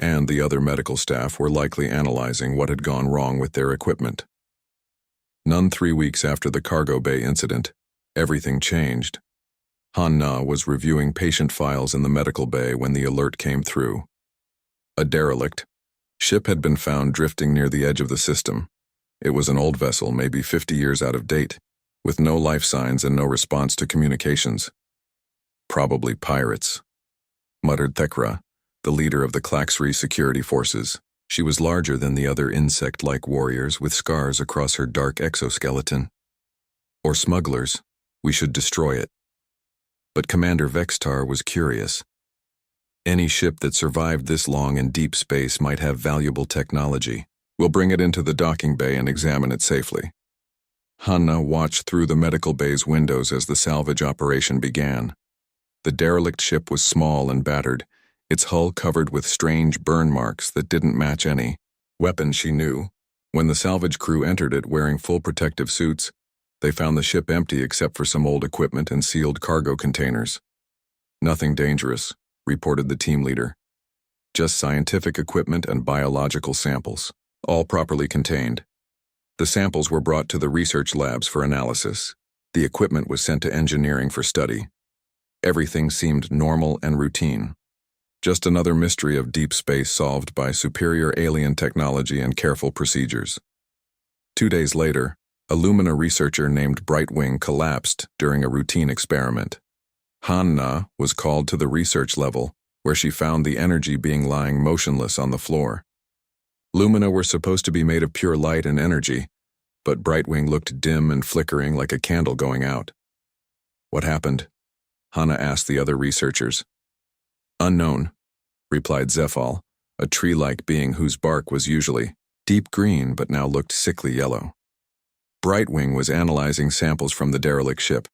and the other medical staff were likely analyzing what had gone wrong with their equipment. None 3 weeks after the cargo bay incident, everything changed. Han-Na was reviewing patient files in the medical bay when the alert came through. A derelict ship had been found drifting near the edge of the system. It was an old vessel, maybe 50 years out of date, with no life signs and no response to communications. Probably pirates, muttered Thekra, the leader of the Klaxri security forces. She was larger than the other insect-like warriors with scars across her dark exoskeleton. Or smugglers. We should destroy it. But Commander Vextar was curious. Any ship that survived this long in deep space might have valuable technology. We'll bring it into the docking bay and examine it safely. Han-Na watched through the medical bay's windows as the salvage operation began. The derelict ship was small and battered, its hull covered with strange burn marks that didn't match any weapon she knew. When the salvage crew entered it wearing full protective suits, they found the ship empty except for some old equipment and sealed cargo containers. Nothing dangerous, reported the team leader. Just scientific equipment and biological samples, all properly contained. The samples were brought to the research labs for analysis. The equipment was sent to engineering for study. Everything seemed normal and routine. Just another mystery of deep space solved by superior alien technology and careful procedures. 2 days later, a Lumina researcher named Brightwing collapsed during a routine experiment. Han-Na was called to the research level, where she found the energy being lying motionless on the floor. Lumina were supposed to be made of pure light and energy, but Brightwing looked dim and flickering like a candle going out. What happened? Hana asked the other researchers. Unknown, replied Zephal, a tree-like being whose bark was usually deep green but now looked sickly yellow. Brightwing was analyzing samples from the derelict ship,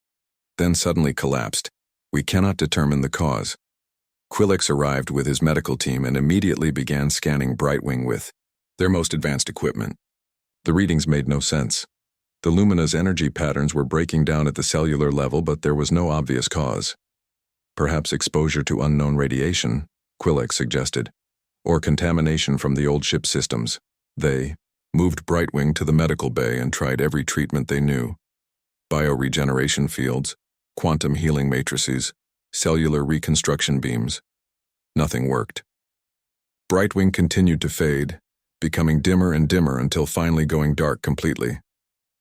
then suddenly collapsed. We cannot determine the cause. Quillix arrived with his medical team and immediately began scanning Brightwing with their most advanced equipment. The readings made no sense. The Lumina's energy patterns were breaking down at the cellular level, but there was no obvious cause. Perhaps exposure to unknown radiation, Quillix suggested, or contamination from the old ship systems. They moved Brightwing to the medical bay and tried every treatment they knew. Bioregeneration fields, quantum healing matrices, cellular reconstruction beams. Nothing worked. Brightwing continued to fade, becoming dimmer and dimmer until finally going dark completely.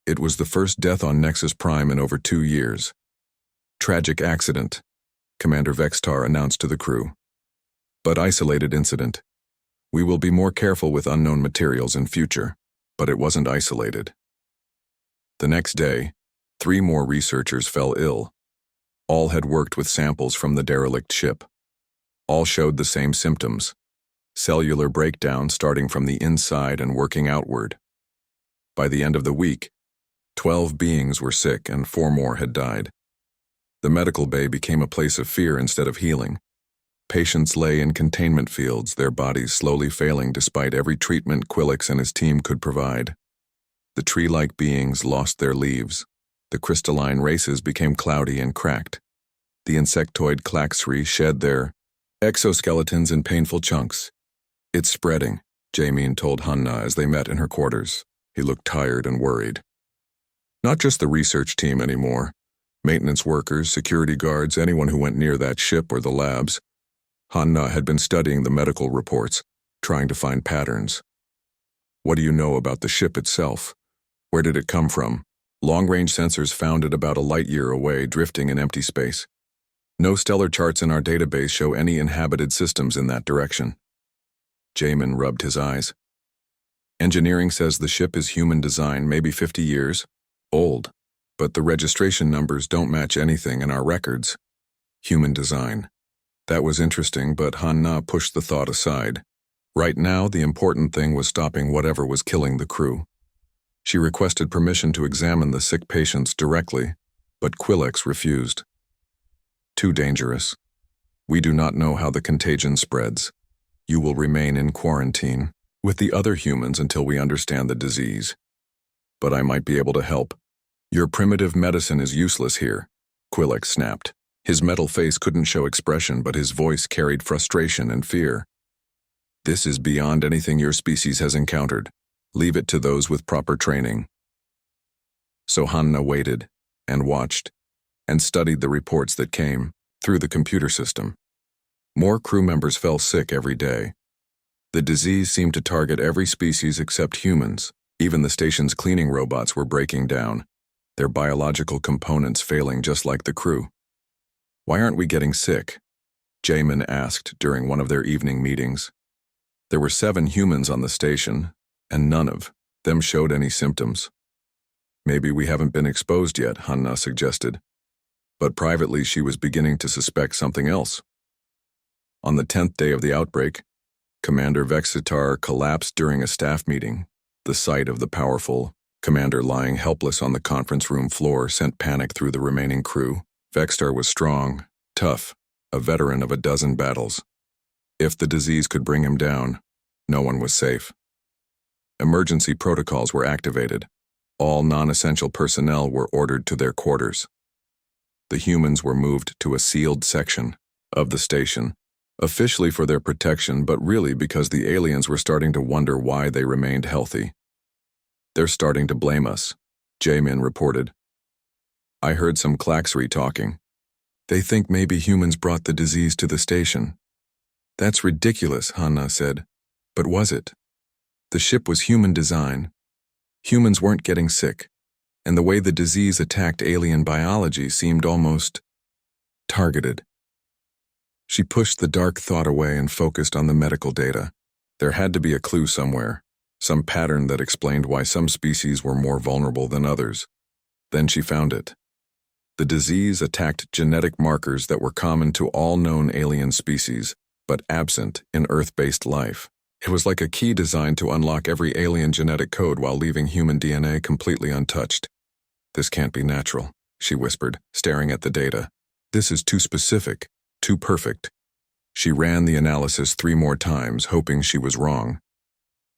It was the first death on Nexus Prime in over 2 years. Tragic accident, Commander Vextar announced to the crew. But isolated incident. We will be more careful with unknown materials in future, but it wasn't isolated. The next day, 3 more researchers fell ill. All had worked with samples from the derelict ship. All showed the same symptoms. Cellular breakdown starting from the inside and working outward. By the end of the week, 12 beings were sick and 4 more had died. The medical bay became a place of fear instead of healing. Patients lay in containment fields, their bodies slowly failing despite every treatment Quillix and his team could provide. The tree-like beings lost their leaves. The crystalline races became cloudy and cracked. The insectoid Klaxri shed their exoskeletons in painful chunks. It's spreading, Jamin told Hanna as they met in her quarters. He looked tired and worried. Not just the research team anymore. Maintenance workers, security guards, anyone who went near that ship or the labs. Hanna had been studying the medical reports, trying to find patterns. What do you know about the ship itself? Where did it come from? Long-range sensors found it about a light-year away, drifting in empty space. No stellar charts in our database show any inhabited systems in that direction. Jamin rubbed his eyes. Engineering says the ship is human design, maybe 50 years old, but the registration numbers don't match anything in our records. Human design. That was interesting, but Hanna pushed the thought aside. Right now, the important thing was stopping whatever was killing the crew. She requested permission to examine the sick patients directly, but Quillix refused. Too dangerous. We do not know how the contagion spreads. You will remain in quarantine with the other humans until we understand the disease. But I might be able to help. Your primitive medicine is useless here, Quillix snapped. His metal face couldn't show expression, but his voice carried frustration and fear. This is beyond anything your species has encountered. Leave it to those with proper training. So Hanna waited, and watched, and studied the reports that came through the computer system. More crew members fell sick every day. The disease seemed to target every species except humans. Even the station's cleaning robots were breaking down, their biological components failing just like the crew. "Why aren't we getting sick?" Jamin asked during one of their evening meetings. There were 7 humans on the station, and none of them showed any symptoms. "Maybe we haven't been exposed yet," Hanna suggested. But privately she was beginning to suspect something else. On the 10th day of the outbreak, Commander Vexitar collapsed during a staff meeting. The sight of the powerful commander lying helpless on the conference room floor sent panic through the remaining crew. Vexitar was strong, tough, a veteran of a dozen battles. If the disease could bring him down, no one was safe. Emergency protocols were activated. All non-essential personnel were ordered to their quarters. The humans were moved to a sealed section of the station, officially for their protection, but really because the aliens were starting to wonder why they remained healthy. "They're starting to blame us," Jamin reported. "I heard some Klaxri talking. They think maybe humans brought the disease to the station." "That's ridiculous," Hanna said. "But was it? The ship was human design. Humans weren't getting sick, and the way the disease attacked alien biology seemed almost targeted." She pushed the dark thought away and focused on the medical data. There had to be a clue somewhere, some pattern that explained why some species were more vulnerable than others. Then she found it. The disease attacked genetic markers that were common to all known alien species, but absent in Earth-based life. It was like a key designed to unlock every alien genetic code while leaving human DNA completely untouched. "This can't be natural," she whispered, staring at the data. "This is too specific. Too perfect." She ran the analysis 3 more times, hoping she was wrong.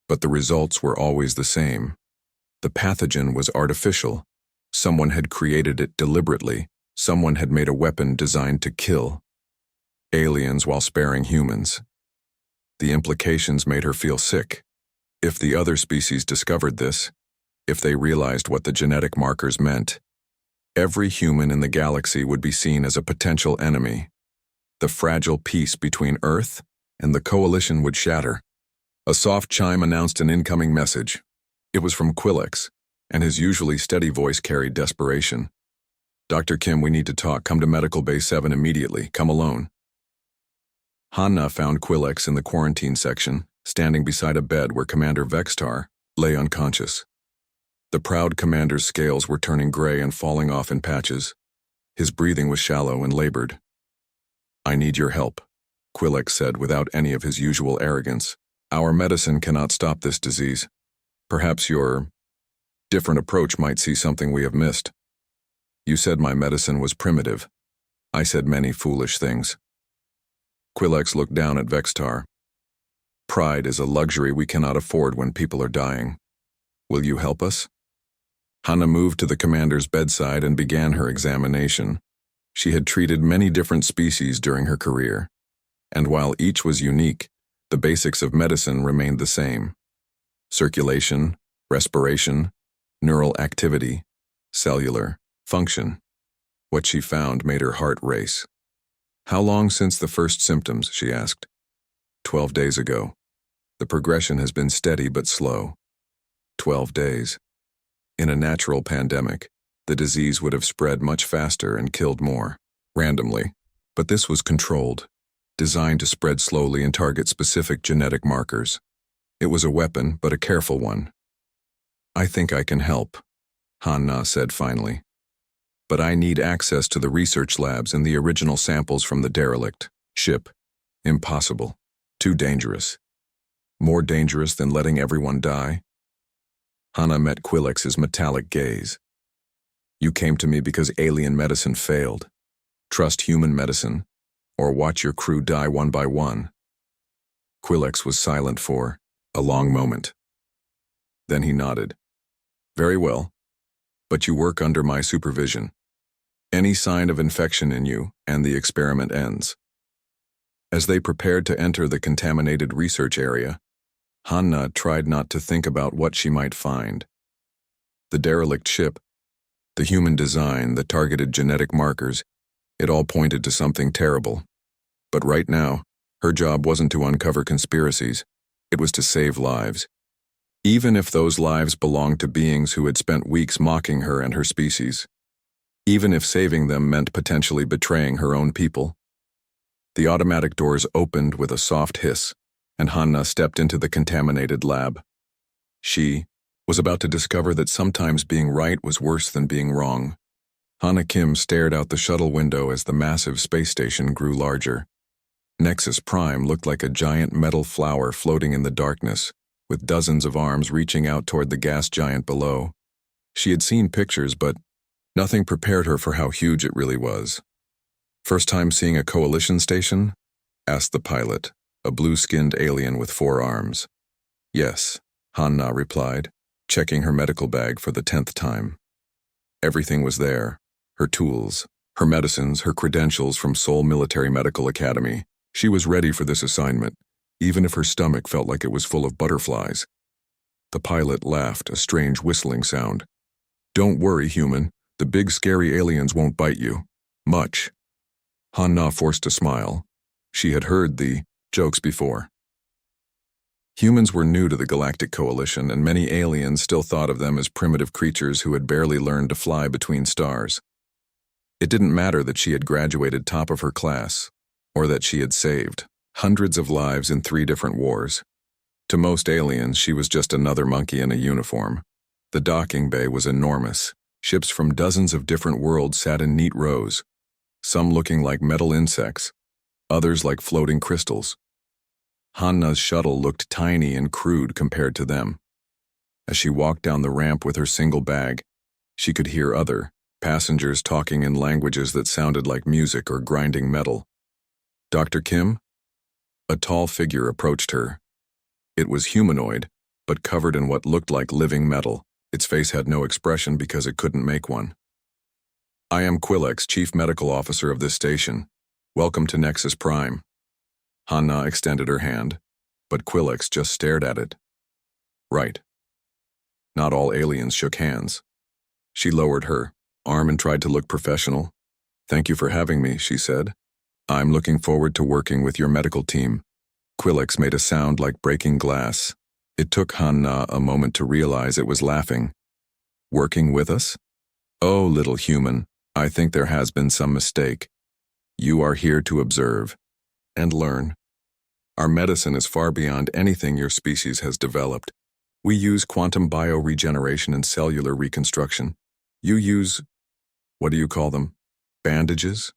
But the results were always the same. The pathogen was artificial. Someone had created it deliberately. Someone had made a weapon designed to kill aliens while sparing humans. The implications made her feel sick. If the other species discovered this, if they realized what the genetic markers meant, every human in the galaxy would be seen as a potential enemy. The fragile peace between Earth and the Coalition would shatter. A soft chime announced an incoming message. It was from Quillex, and his usually steady voice carried desperation. "Dr. Kim, we need to talk. Come to Medical Bay 7 immediately. Come alone." Hanna found Quillex in the quarantine section, standing beside a bed where Commander Vexitar lay unconscious. The proud commander's scales were turning gray and falling off in patches. His breathing was shallow and labored. "I need your help," Quillex said without any of his usual arrogance. "Our medicine cannot stop this disease. Perhaps your different approach might see something we have missed. You said my medicine was primitive. I said many foolish things." Quillex looked down at Vexitar. "Pride is a luxury we cannot afford when people are dying. Will you help us?" Hanna moved to the commander's bedside and began her examination. She had treated many different species during her career, and while each was unique, the basics of medicine remained the same: circulation, respiration, neural activity, cellular function. What she found made her heart race. "How long since the first symptoms?" she asked. 12 days ago. The progression has been steady but slow." 12 days. In a natural pandemic, the disease would have spread much faster and killed more, randomly. But this was controlled, designed to spread slowly and target specific genetic markers. It was a weapon, but a careful one. "I think I can help," Hanna said finally. "But I need access to the research labs and the original samples from the derelict ship. Impossible. Too dangerous. More dangerous than letting everyone die." Hanna met Quillex's metallic gaze. "You came to me because alien medicine failed. Trust human medicine, or watch your crew die one by one." Quillex was silent for a long moment. Then he nodded. "Very well, but you work under my supervision. Any sign of infection in you, and the experiment ends." As they prepared to enter the contaminated research area, Hanna tried not to think about what she might find. The derelict ship, the human design, the targeted genetic markers, it all pointed to something terrible. But right now, her job wasn't to uncover conspiracies, it was to save lives. Even if those lives belonged to beings who had spent weeks mocking her and her species. Even if saving them meant potentially betraying her own people. The automatic doors opened with a soft hiss, and Hanna stepped into the contaminated lab. She was about to discover that sometimes being right was worse than being wrong. Hanna Kim stared out the shuttle window as the massive space station grew larger. Nexus Prime looked like a giant metal flower floating in the darkness, with dozens of arms reaching out toward the gas giant below. She had seen pictures, but nothing prepared her for how huge it really was. "First time seeing a coalition station?" asked the pilot, a blue-skinned alien with 4 arms. "Yes," Hanna replied, checking her medical bag for the 10th time. Everything was there, her tools, her medicines, her credentials from Seoul Military Medical Academy. She was ready for this assignment, even if her stomach felt like it was full of butterflies. The pilot laughed, a strange whistling sound. "Don't worry, human. The big scary aliens won't bite you. Much." Hanna forced a smile. She had heard the jokes before. Humans were new to the Galactic Coalition, and many aliens still thought of them as primitive creatures who had barely learned to fly between stars. It didn't matter that she had graduated top of her class, or that she had saved hundreds of lives in 3 different wars. To most aliens, she was just another monkey in a uniform. The docking bay was enormous. Ships from dozens of different worlds sat in neat rows, some looking like metal insects, others like floating crystals. Hanna's shuttle looked tiny and crude compared to them. As she walked down the ramp with her single bag, she could hear other passengers talking in languages that sounded like music or grinding metal. "Dr. Kim?" A tall figure approached her. It was humanoid, but covered in what looked like living metal. Its face had no expression because it couldn't make one. "I am Quillex, Chief Medical Officer of this station. Welcome to Nexus Prime." Hanna extended her hand, but Quillex just stared at it. Right. Not all aliens shook hands. She lowered her arm and tried to look professional. "Thank you for having me," she said. "I'm looking forward to working with your medical team." Quillex made a sound like breaking glass. It took Hanna a moment to realize it was laughing. "Working with us? Oh, little human, I think there has been some mistake. You are here to observe and learn. Our medicine is far beyond anything your species has developed. We use quantum bioregeneration and cellular reconstruction. You use, what do you call them? Bandages?"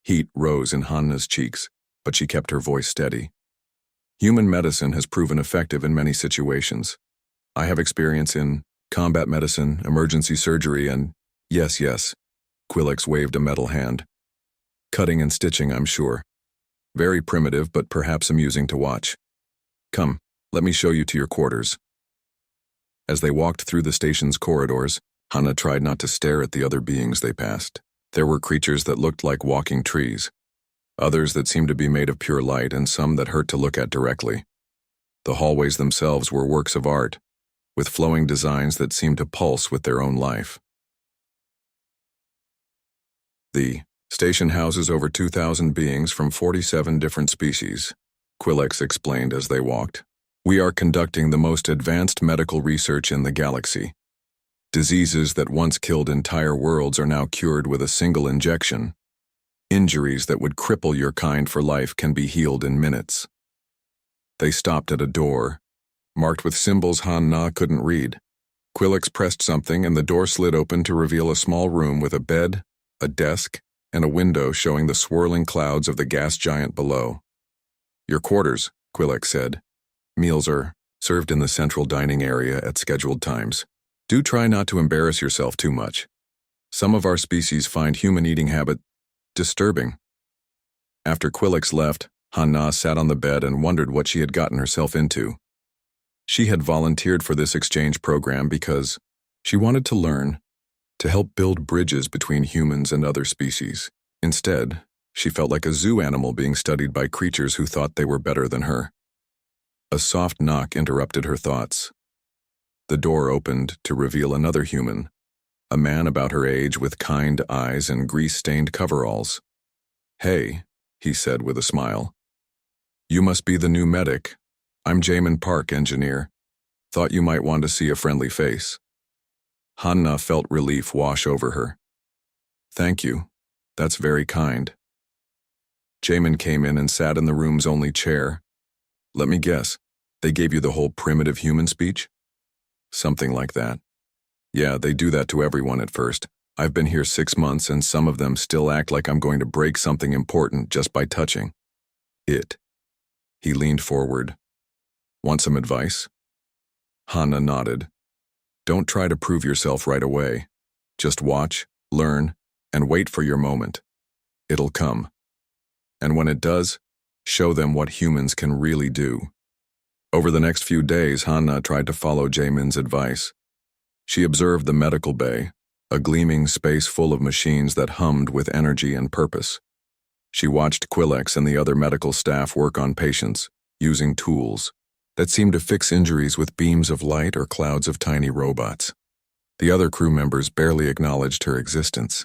Heat rose in Hanna's cheeks, but she kept her voice steady. "Human medicine has proven effective in many situations. I have experience in combat medicine, emergency surgery, and yes, Quillex waved a metal hand. Cutting and stitching, I'm sure. Very primitive, but perhaps amusing to watch. Come, let me show you to your quarters." As they walked through the station's corridors, Hanna tried not to stare at the other beings they passed. There were creatures that looked like walking trees, others that seemed to be made of pure light, and some that hurt to look at directly. The hallways themselves were works of art, with flowing designs that seemed to pulse with their own life. The station houses over 2,000 beings from 47 different species, Quillex explained as they walked. "We are conducting the most advanced medical research in the galaxy. Diseases that once killed entire worlds are now cured with a single injection. Injuries that would cripple your kind for life can be healed in minutes." They stopped at a door, marked with symbols Hanna couldn't read. Quillex pressed something and the door slid open to reveal a small room with a bed, a desk, and a window showing the swirling clouds of the gas giant below. "Your quarters," Quillex said. "Meals are served in the central dining area at scheduled times. Do try not to embarrass yourself too much. Some of our species find human eating habit disturbing." After Quillex left, Hanna sat on the bed and wondered what she had gotten herself into. She had volunteered for this exchange program because she wanted to learn, to help build bridges between humans and other species. Instead, She felt like a zoo animal being studied by creatures who thought they were better than her. A soft knock interrupted her thoughts. The door opened to reveal another human, a man about her age with kind eyes and grease-stained coveralls. "Hey," he said with a smile. "You must be the new medic. I'm Jamin Park, engineer. Thought you might want to see a friendly face." Hanna felt relief wash over her. "Thank you. That's very kind." Jamin came in and sat in the room's only chair. "Let me guess, they gave you the whole primitive human speech?" "Something like that. Yeah, they do that to everyone at first. I've been here 6 months and some of them still act like I'm going to break something important just by touching it." He leaned forward. "Want some advice?" Hanna nodded. "Don't try to prove yourself right away. Just watch, learn, and wait for your moment. It'll come. And when it does, show them what humans can really do." Over the next few days, Hanna tried to follow Jamin's advice. She observed the medical bay, a gleaming space full of machines that hummed with energy and purpose. She watched Quillex and the other medical staff work on patients, using tools that seemed to fix injuries with beams of light or clouds of tiny robots. The other crew members barely acknowledged her existence.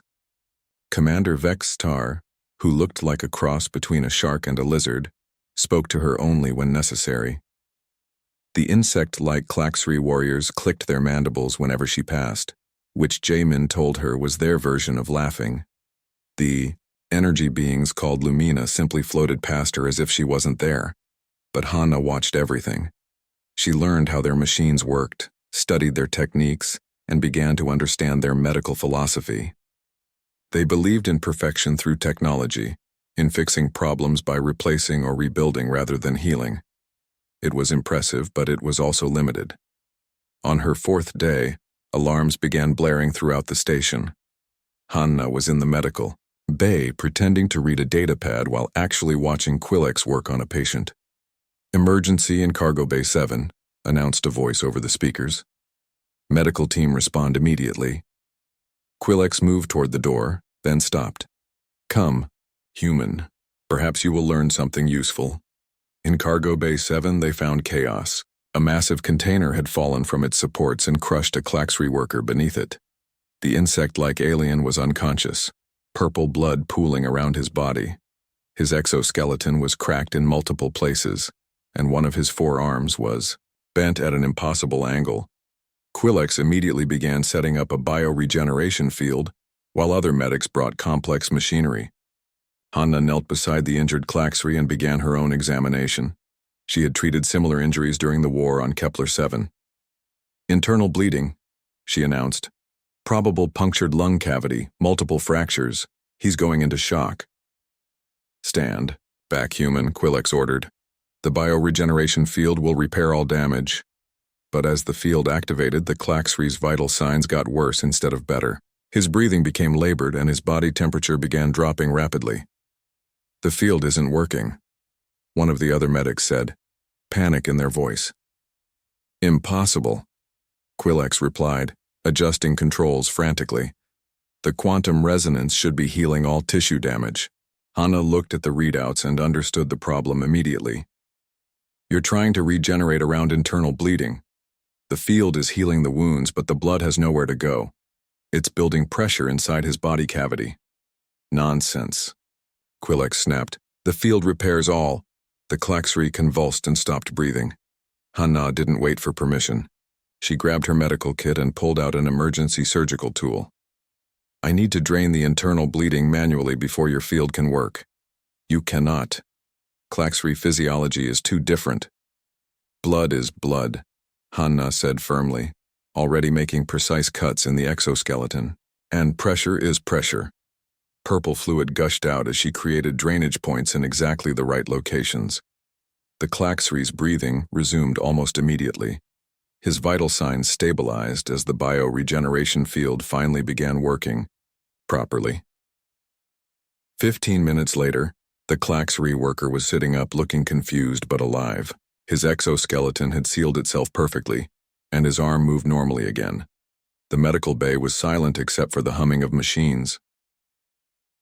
Commander Vex Star, who looked like a cross between a shark and a lizard, spoke to her only when necessary. The insect-like Klaxri warriors clicked their mandibles whenever she passed, which Jamin told her was their version of laughing. The energy beings called Lumina simply floated past her as if she wasn't there. But Hanna watched everything. She learned how their machines worked, studied their techniques, and began to understand their medical philosophy. They believed in perfection through technology, in fixing problems by replacing or rebuilding rather than healing. It was impressive, but it was also limited. On her 4th day, alarms began blaring throughout the station. Hanna was in the medical bay pretending to read a datapad while actually watching Quillex work on a patient. "Emergency in Cargo Bay 7, announced a voice over the speakers. Medical team respond immediately. Quillex moved toward the door, then stopped. "Come, human. Perhaps you will learn something useful." In Cargo Bay 7, they found chaos. A massive container had fallen from its supports and crushed a Klaxri worker beneath it. The insect-like alien was unconscious, purple blood pooling around his body. His exoskeleton was cracked in multiple places, and one of his 4 arms was bent at an impossible angle. Quillex immediately began setting up a bioregeneration field, while other medics brought complex machinery. Hanna knelt beside the injured Klaxri and began her own examination. She had treated similar injuries during the war on Kepler 7. "Internal bleeding," she announced. "Probable punctured lung cavity, multiple fractures. He's going into shock." "Stand back, human," Quillex ordered. "The bioregeneration field will repair all damage." But as the field activated, the Klaxri's vital signs got worse instead of better. His breathing became labored and his body temperature began dropping rapidly. "The field isn't working," one of the other medics said, panic in their voice. "Impossible," Quillex replied, adjusting controls frantically. "The quantum resonance should be healing all tissue damage." Hanna looked at the readouts and understood the problem immediately. "You're trying to regenerate around internal bleeding. The field is healing the wounds, but the blood has nowhere to go. It's building pressure inside his body cavity." "Nonsense," Quillex snapped. "The field repairs all." The Klaxri convulsed and stopped breathing. Hanna didn't wait for permission. She grabbed her medical kit and pulled out an emergency surgical tool. "I need to drain the internal bleeding manually before your field can work." "You cannot. Klaxri physiology is too different." "Blood is blood," Hanna said firmly, already making precise cuts in the exoskeleton. "And pressure is pressure." Purple fluid gushed out as she created drainage points in exactly the right locations. The Klaxri's breathing resumed almost immediately. His vital signs stabilized as the bioregeneration field finally began working properly. 15 minutes later, the Klaxri worker was sitting up looking confused but alive. His exoskeleton had sealed itself perfectly, and his arm moved normally again. The medical bay was silent except for the humming of machines.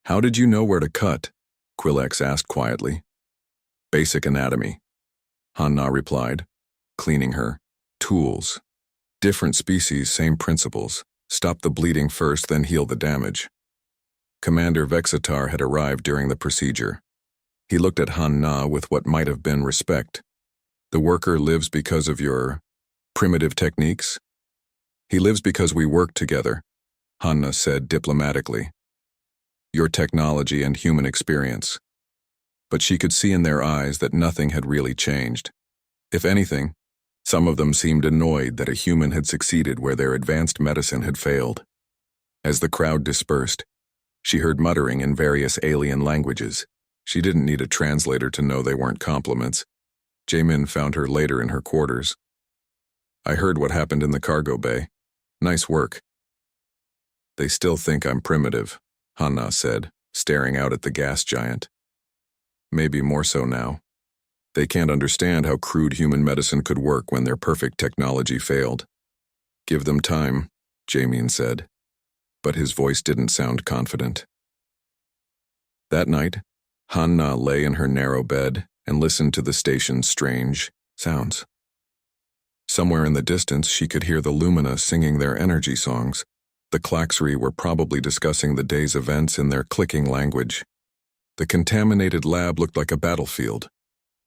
"How did you know where to cut?" Quillex asked quietly. Basic anatomy, Han-Na replied, cleaning her. Tools. Different species, same principles. Stop the bleeding first, then heal the damage. Commander Vexitar had arrived during the procedure. He looked at Han-Na with what might have been respect. The worker lives because of your primitive techniques? He lives because we work together, Han-Na said diplomatically. Your technology and human experience. But she could see in their eyes that nothing had really changed. If anything, some of them seemed annoyed that a human had succeeded where their advanced medicine had failed. As the crowd dispersed, she heard muttering in various alien languages. She didn't need a translator to know they weren't compliments. Jaemin found her later in her quarters. I heard what happened in the cargo bay. Nice work. They still think I'm primitive, Han-Na said, staring out at the gas giant. Maybe more so now. They can't understand how crude human medicine could work when their perfect technology failed. Give them time, Jaemin said, but his voice didn't sound confident. That night, Han-Na lay in her narrow bed and listened to the station's strange sounds. Somewhere in the distance, she could hear the Lumina singing their energy songs. The Klaxri were probably discussing the day's events in their clicking language. The contaminated lab looked like a battlefield.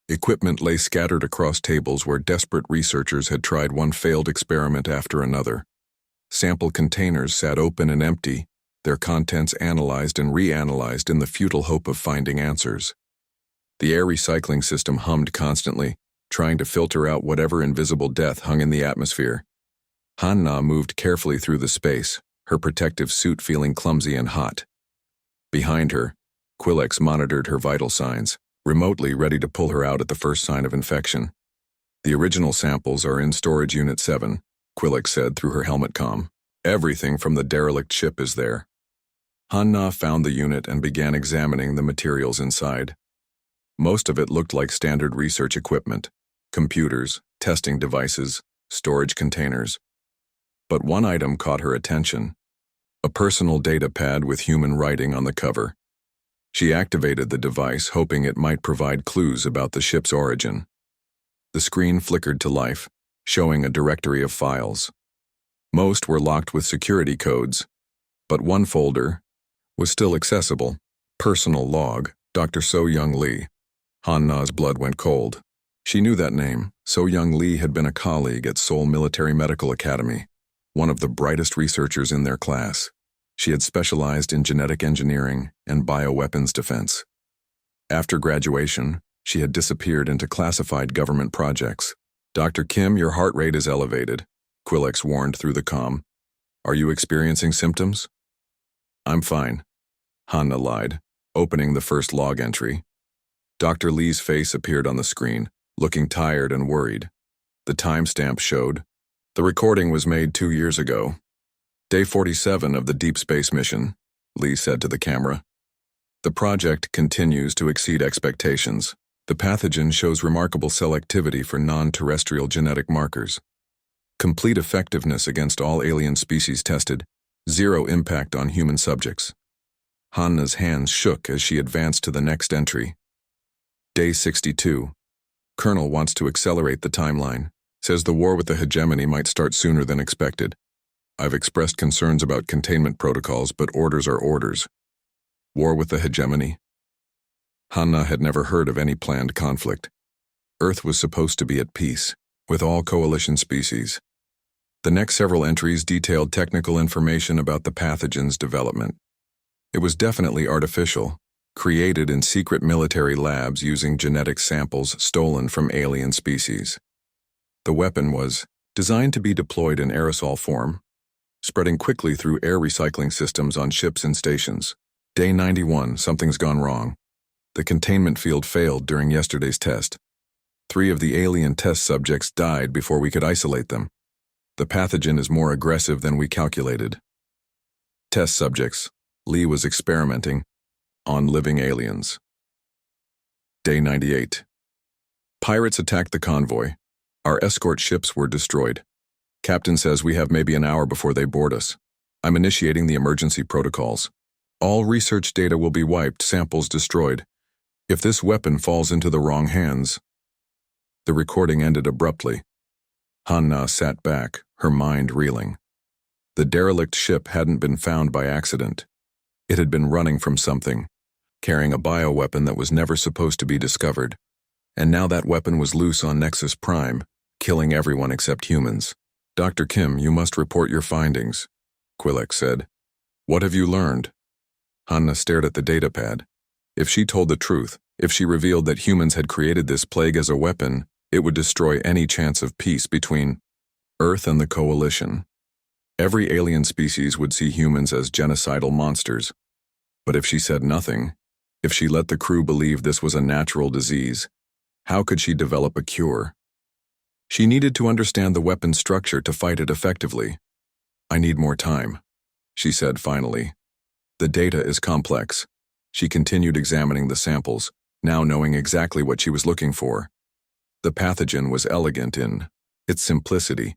Equipment lay scattered across tables where desperate researchers had tried one failed experiment after another. Sample containers sat open and empty, their contents analyzed and reanalyzed in the futile hope of finding answers. The air recycling system hummed constantly, trying to filter out whatever invisible death hung in the atmosphere. Han-Na moved carefully through the space, her protective suit feeling clumsy and hot. Behind her, Quillex monitored her vital signs, remotely ready to pull her out at the first sign of infection. The original samples are in Storage Unit 7, Quillex said through her helmet comm. Everything from the derelict ship is there. Han-Na found the unit and began examining the materials inside. Most of it looked like standard research equipment, computers, testing devices, storage containers. But one item caught her attention, a personal data pad with human writing on the cover. She activated the device, hoping it might provide clues about the ship's origin. The screen flickered to life, showing a directory of files. Most were locked with security codes, but one folder was still accessible. Personal log, Dr. So-Young Lee. Han-Na's blood went cold. She knew that name. So-Young Lee had been a colleague at Seoul Military Medical Academy, one of the brightest researchers in their class. She had specialized in genetic engineering and bioweapons defense. After graduation, she had disappeared into classified government projects. Dr. Kim, your heart rate is elevated, Quillex warned through the comm. Are you experiencing symptoms? I'm fine, Han-Na lied, opening the first log entry. Dr. Lee's face appeared on the screen, looking tired and worried. The timestamp showed. The recording was made 2 years ago. Day 47 of the deep space mission, Lee said to the camera. The project continues to exceed expectations. The pathogen shows remarkable selectivity for non-terrestrial genetic markers. Complete effectiveness against all alien species tested. Zero impact on human subjects. Han-Na's hands shook as she advanced to the next entry. Day 62. Colonel wants to accelerate the timeline. Says the war with the hegemony might start sooner than expected. I've expressed concerns about containment protocols, but orders are orders. War with the hegemony? Han-Na had never heard of any planned conflict. Earth was supposed to be at peace, with all coalition species. The next several entries detailed technical information about the pathogen's development. It was definitely artificial, created in secret military labs using genetic samples stolen from alien species. The weapon was designed to be deployed in aerosol form, spreading quickly through air recycling systems on ships and stations. Day 91, something's gone wrong. The containment field failed during yesterday's test. 3 of the alien test subjects died before we could isolate them. The pathogen is more aggressive than we calculated. Test subjects. Lee was experimenting on living aliens. Day 98. Pirates attacked the convoy. Our escort ships were destroyed. Captain says we have maybe an hour before they board us. I'm initiating the emergency protocols. All research data will be wiped, samples destroyed. If this weapon falls into the wrong hands... The recording ended abruptly. Hanna sat back, her mind reeling. The derelict ship hadn't been found by accident. It had been running from something, carrying a bioweapon that was never supposed to be discovered. And now that weapon was loose on Nexus Prime, killing everyone except humans. Dr. Kim, you must report your findings, Quillex said. What have you learned? Hanna stared at the datapad. If she told the truth, if she revealed that humans had created this plague as a weapon, it would destroy any chance of peace between Earth and the Coalition. Every alien species would see humans as genocidal monsters. But if she said nothing, if she let the crew believe this was a natural disease, how could she develop a cure? She needed to understand the weapon's structure to fight it effectively. I need more time, she said finally. The data is complex. She continued examining the samples, now knowing exactly what she was looking for. The pathogen was elegant in its simplicity,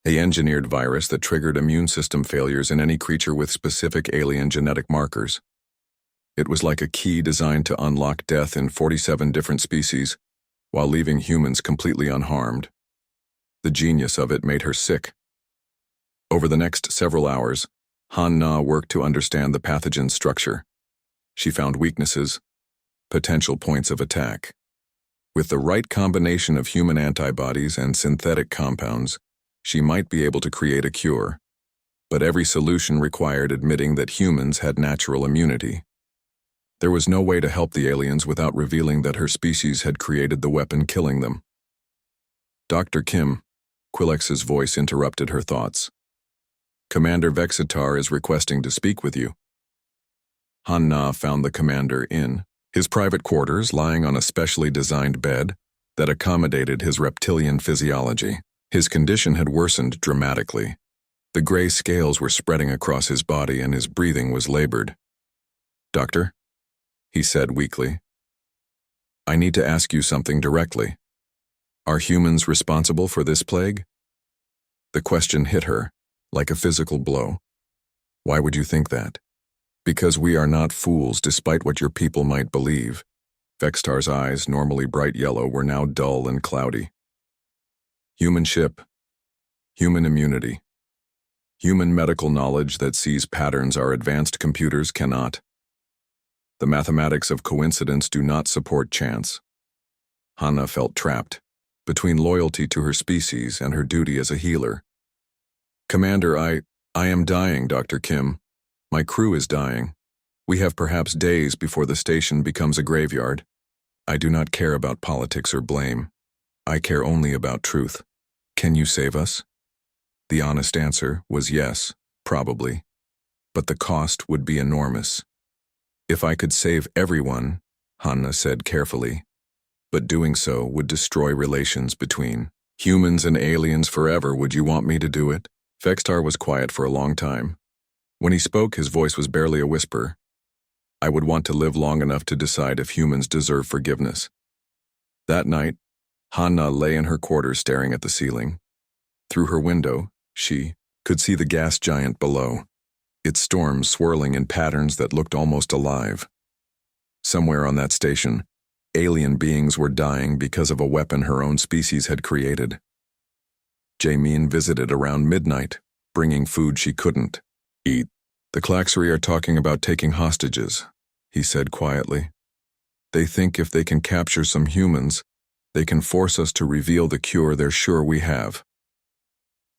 an engineered virus that triggered immune system failures in any creature with specific alien genetic markers. It was like a key designed to unlock death in 47 different species, while leaving humans completely unharmed. The genius of it made her sick. Over the next several hours, Hanna worked to understand the pathogen's structure. She found weaknesses, potential points of attack. With the right combination of human antibodies and synthetic compounds, she might be able to create a cure. But every solution required admitting that humans had natural immunity. There was no way to help the aliens without revealing that her species had created the weapon killing them. Dr. Kim, Quillex's voice interrupted her thoughts. Commander Vexitar is requesting to speak with you. Hanna found the commander in his private quarters, lying on a specially designed bed that accommodated his reptilian physiology. His condition had worsened dramatically. The gray scales were spreading across his body and his breathing was labored. Doctor, he said weakly, I need to ask you something directly. Are humans responsible for this plague? The question hit her, like a physical blow. Why would you think that? Because we are not fools, despite what your people might believe. Vextar's eyes, normally bright yellow, were now dull and cloudy. Human ship, human immunity. Human medical knowledge that sees patterns our advanced computers cannot. The mathematics of coincidence do not support chance. Hanna felt trapped, between loyalty to her species and her duty as a healer. Commander, I am dying, Dr. Kim. My crew is dying. We have perhaps days before the station becomes a graveyard. I do not care about politics or blame. I care only about truth. Can you save us? The honest answer was yes, probably. But the cost would be enormous. If I could save everyone, Hanna said carefully, but doing so would destroy relations between humans and aliens forever. Would you want me to do it? Vextar was quiet for a long time. When he spoke, his voice was barely a whisper. I would want to live long enough to decide if humans deserve forgiveness. That night, Hanna lay in her quarters staring at the ceiling. Through her window, she could see the gas giant below, its storms swirling in patterns that looked almost alive. Somewhere on that station, alien beings were dying because of a weapon her own species had created. Jamin visited around midnight, bringing food she couldn't eat. The Klaxery are talking about taking hostages, he said quietly. They think if they can capture some humans, they can force us to reveal the cure they're sure we have.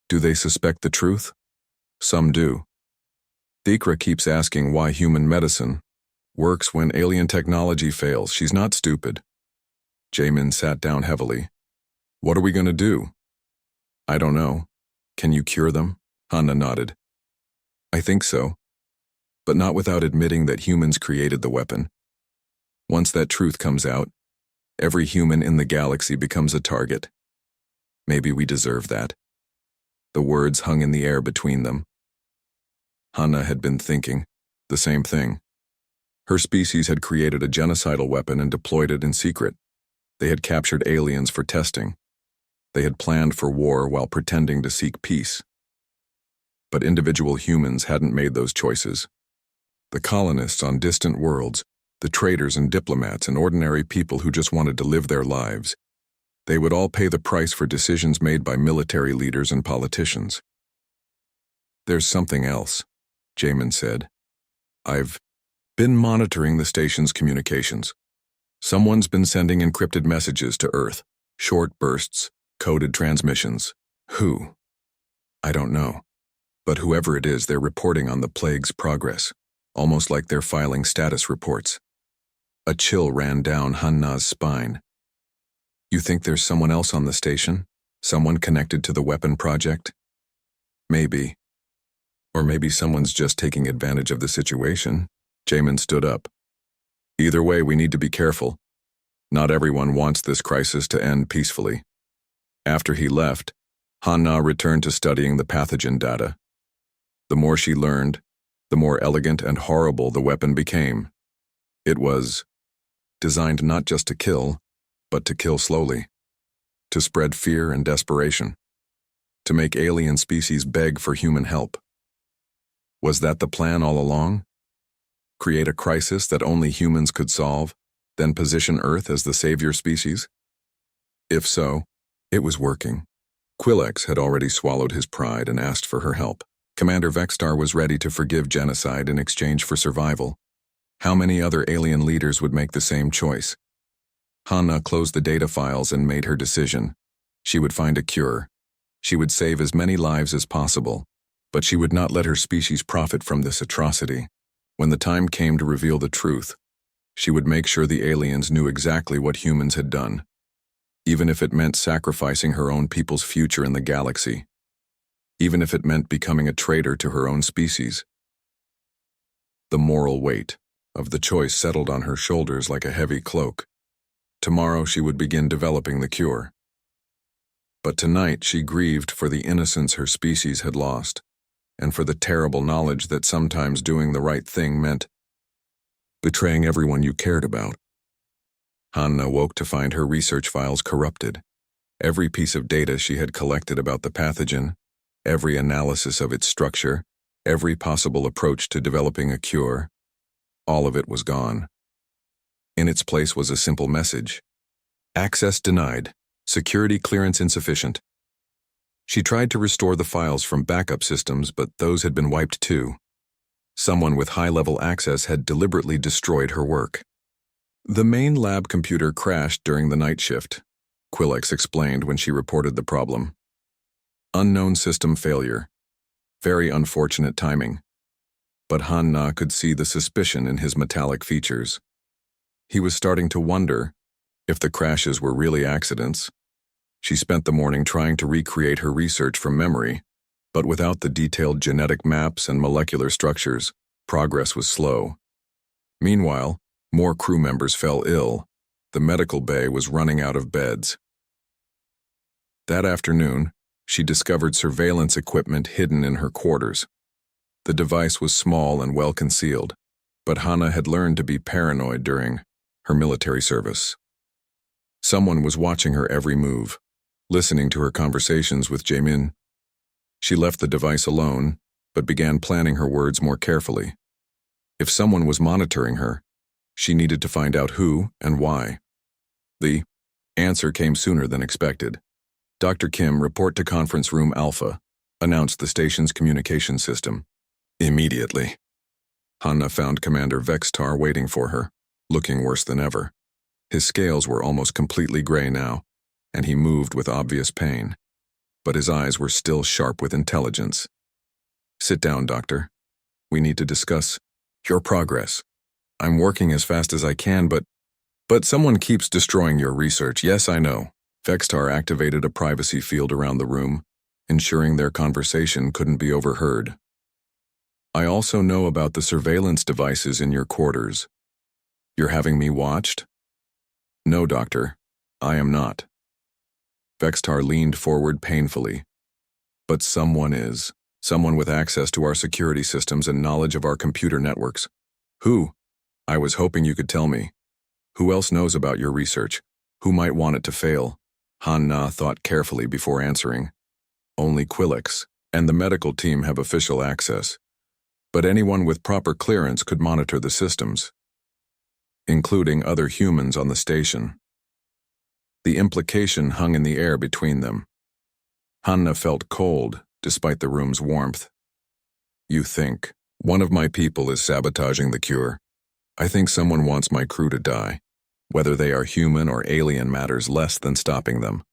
Do they suspect the truth? Some do. Thikra keeps asking why human medicine works when alien technology fails. She's not stupid. Jamin sat down heavily. What are we going to do? I don't know. Can you cure them? Hanna nodded. I think so. But not without admitting that humans created the weapon. Once that truth comes out, every human in the galaxy becomes a target. Maybe we deserve that. The words hung in the air between them. Hanna had been thinking the same thing. Her species had created a genocidal weapon and deployed it in secret. They had captured aliens for testing. They had planned for war while pretending to seek peace. But individual humans hadn't made those choices. The colonists on distant worlds The traders and diplomats and ordinary people who just wanted to live their lives. They would all pay the price for decisions made by military leaders and politicians. "There's something else," Jamin said. "I've been monitoring the station's communications. Someone's been sending encrypted messages to Earth, short bursts, coded transmissions. Who? I don't know. But whoever it is, they're reporting on the plague's progress, almost like they're filing status reports." A chill ran down Han-Na's spine. "You think there's someone else on the station? Someone connected to the weapon project?" "Maybe. Or maybe someone's just taking advantage of the situation." Jamin stood up. "Either way, we need to be careful. Not everyone wants this crisis to end peacefully." After he left, Han-Na returned to studying the pathogen data. The more she learned, the more elegant and horrible the weapon became. It was designed not just to kill, but to kill slowly, to spread fear and desperation, to make alien species beg for human help. Was that the plan all along? Create a crisis that only humans could solve, then position Earth as the savior species? If so, it was working. Quillex had already swallowed his pride and asked for her help. Commander Vextar was ready to forgive genocide in exchange for survival. How many other alien leaders would make the same choice? Hanna closed the data files and made her decision. She would find a cure. She would save as many lives as possible, but she would not let her species profit from this atrocity. When the time came to reveal the truth, she would make sure the aliens knew exactly what humans had done, even if it meant sacrificing her own people's future in the galaxy, even if it meant becoming a traitor to her own species. The moral weight of the choice settled on her shoulders like a heavy cloak. Tomorrow she would begin developing the cure. But tonight she grieved for the innocence her species had lost, and for the terrible knowledge that sometimes doing the right thing meant betraying everyone you cared about. Hanna woke to find her research files corrupted. Every piece of data she had collected about the pathogen, every analysis of its structure, every possible approach to developing a cure, all of it was gone. In its place was a simple message: access denied, security clearance insufficient. She tried to restore the files from backup systems, but those had been wiped too. Someone with high-level access had deliberately destroyed her work. The main lab computer crashed during the night shift, Quillex explained when she reported the problem. Unknown system failure. Very unfortunate timing. But Han-Na could see the suspicion in his metallic features. He was starting to wonder if the crashes were really accidents. She spent the morning trying to recreate her research from memory, but without the detailed genetic maps and molecular structures, progress was slow. Meanwhile, more crew members fell ill. The medical bay was running out of beds. That afternoon, she discovered surveillance equipment hidden in her quarters. The device was small and well concealed, but Hanna had learned to be paranoid during her military service. Someone was watching her every move, listening to her conversations with Jamin. She left the device alone, but began planning her words more carefully. If someone was monitoring her, she needed to find out who and why. The answer came sooner than expected. "Dr. Kim, report to Conference Room Alpha," announced the station's communication system. Immediately. Hanna found Commander Vextar waiting for her, looking worse than ever. His scales were almost completely gray now, and he moved with obvious pain, but his eyes were still sharp with intelligence. "Sit down, Doctor. We need to discuss your progress. I'm working as fast as I can, but someone keeps destroying your research." "Yes, I know." Vextar activated a privacy field around the room, ensuring their conversation couldn't be overheard. "I also know about the surveillance devices in your quarters. You're having me watched?" "No, Doctor, I am not." Vextar leaned forward painfully. "But someone is. Someone with access to our security systems and knowledge of our computer networks." "Who?" "I was hoping you could tell me. Who else knows about your research? Who might want it to fail?" Han-Na thought carefully before answering. "Only Quillex and the medical team have official access, but anyone with proper clearance could monitor the systems." including other humans on the station. The implication hung in the air between them. Hanna felt cold, despite the room's warmth. You think, one of my people is sabotaging the cure. I think someone wants my crew to die. Whether they are human or alien matters less than stopping them.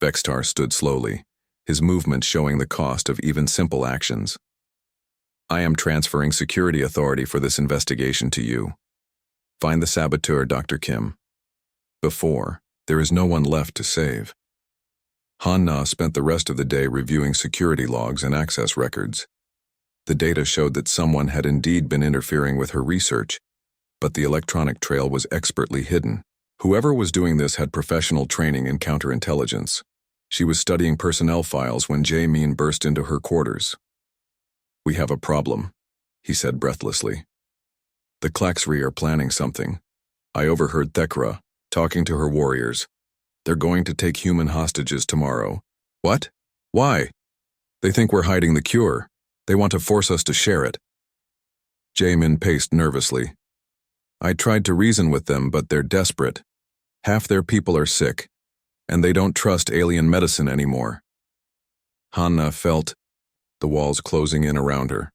Vextar stood slowly, his movements showing the cost of even simple actions. I am transferring security authority for this investigation to you. Find the saboteur, Dr. Kim. Before, there is no one left to save. Han-Na spent the rest of the day reviewing security logs and access records. The data showed that someone had indeed been interfering with her research, but the electronic trail was expertly hidden. Whoever was doing this had professional training in counterintelligence. She was studying personnel files when Jae-min burst into her quarters. We have a problem, he said breathlessly. The Klaxri are planning something. I overheard Thekra talking to her warriors. They're going to take human hostages tomorrow. What? Why? They think we're hiding the cure. They want to force us to share it. Jae-min paced nervously. I tried to reason with them, but they're desperate. Half their people are sick, and they don't trust alien medicine anymore. Hanna felt the walls closing in around her.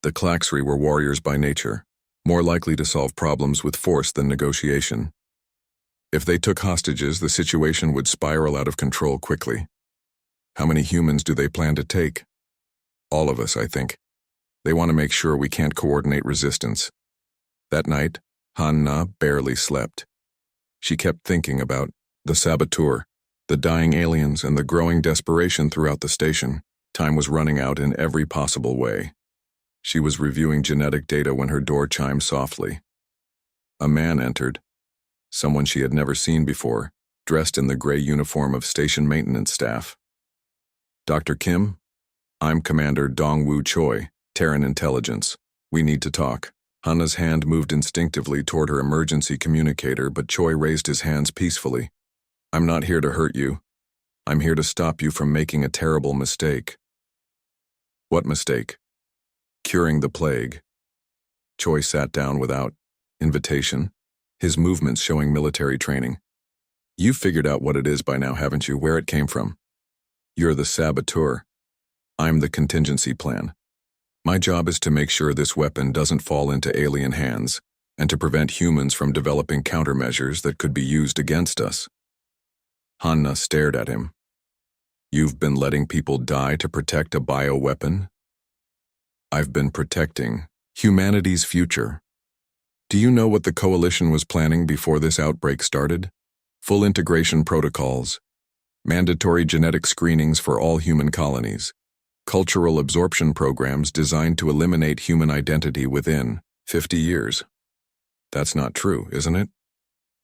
The Klaxri were warriors by nature, more likely to solve problems with force than negotiation. If they took hostages, the situation would spiral out of control quickly. How many humans do they plan to take? All of us, I think. They want to make sure we can't coordinate resistance. That night, Hanna barely slept. She kept thinking about the saboteur, the dying aliens, and the growing desperation throughout the station. Time was running out in every possible way. She was reviewing genetic data when her door chimed softly. A man entered, someone she had never seen before, dressed in the gray uniform of station maintenance staff. Dr. Kim, I'm Commander Dongwoo Choi, Terran Intelligence. We need to talk. Hanna's hand moved instinctively toward her emergency communicator, but Choi raised his hands peacefully. I'm not here to hurt you. I'm here to stop you from making a terrible mistake. What mistake? Curing the plague. Choi sat down without invitation, his movements showing military training. You've figured out what it is by now, haven't you? Where it came from? You're the saboteur. I'm the contingency plan. My job is to make sure this weapon doesn't fall into alien hands, and to prevent humans from developing countermeasures that could be used against us. Hanna stared at him. You've been letting people die to protect a bioweapon? I've been protecting humanity's future. Do you know what the coalition was planning before this outbreak started? Full integration protocols, mandatory genetic screenings for all human colonies, cultural absorption programs designed to eliminate human identity within 50 years. That's not true, isn't it?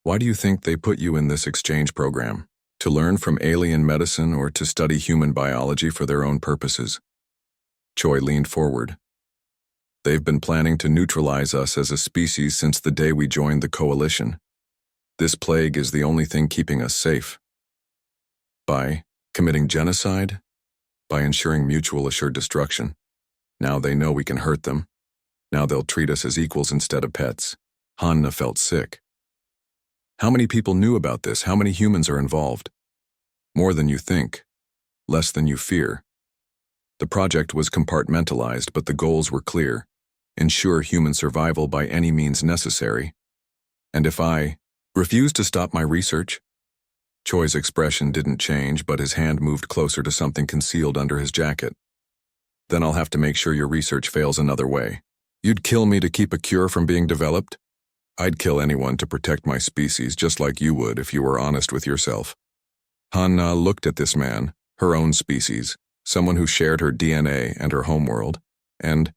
Why do you think they put you in this exchange program? To learn from alien medicine or to study human biology for their own purposes? Choi leaned forward. They've been planning to neutralize us as a species since the day we joined the coalition. This plague is the only thing keeping us safe. By committing genocide? By ensuring mutual assured destruction. Now they know we can hurt them. Now they'll treat us as equals instead of pets. Hanna felt sick. How many people knew about this? How many humans are involved? More than you think. Less than you fear. The project was compartmentalized, but the goals were clear. Ensure human survival by any means necessary. And if I refuse to stop my research? Choi's expression didn't change, but his hand moved closer to something concealed under his jacket. Then I'll have to make sure your research fails another way. You'd kill me to keep a cure from being developed? I'd kill anyone to protect my species, just like you would if you were honest with yourself. Hanna looked at this man, her own species, someone who shared her DNA and her homeworld, and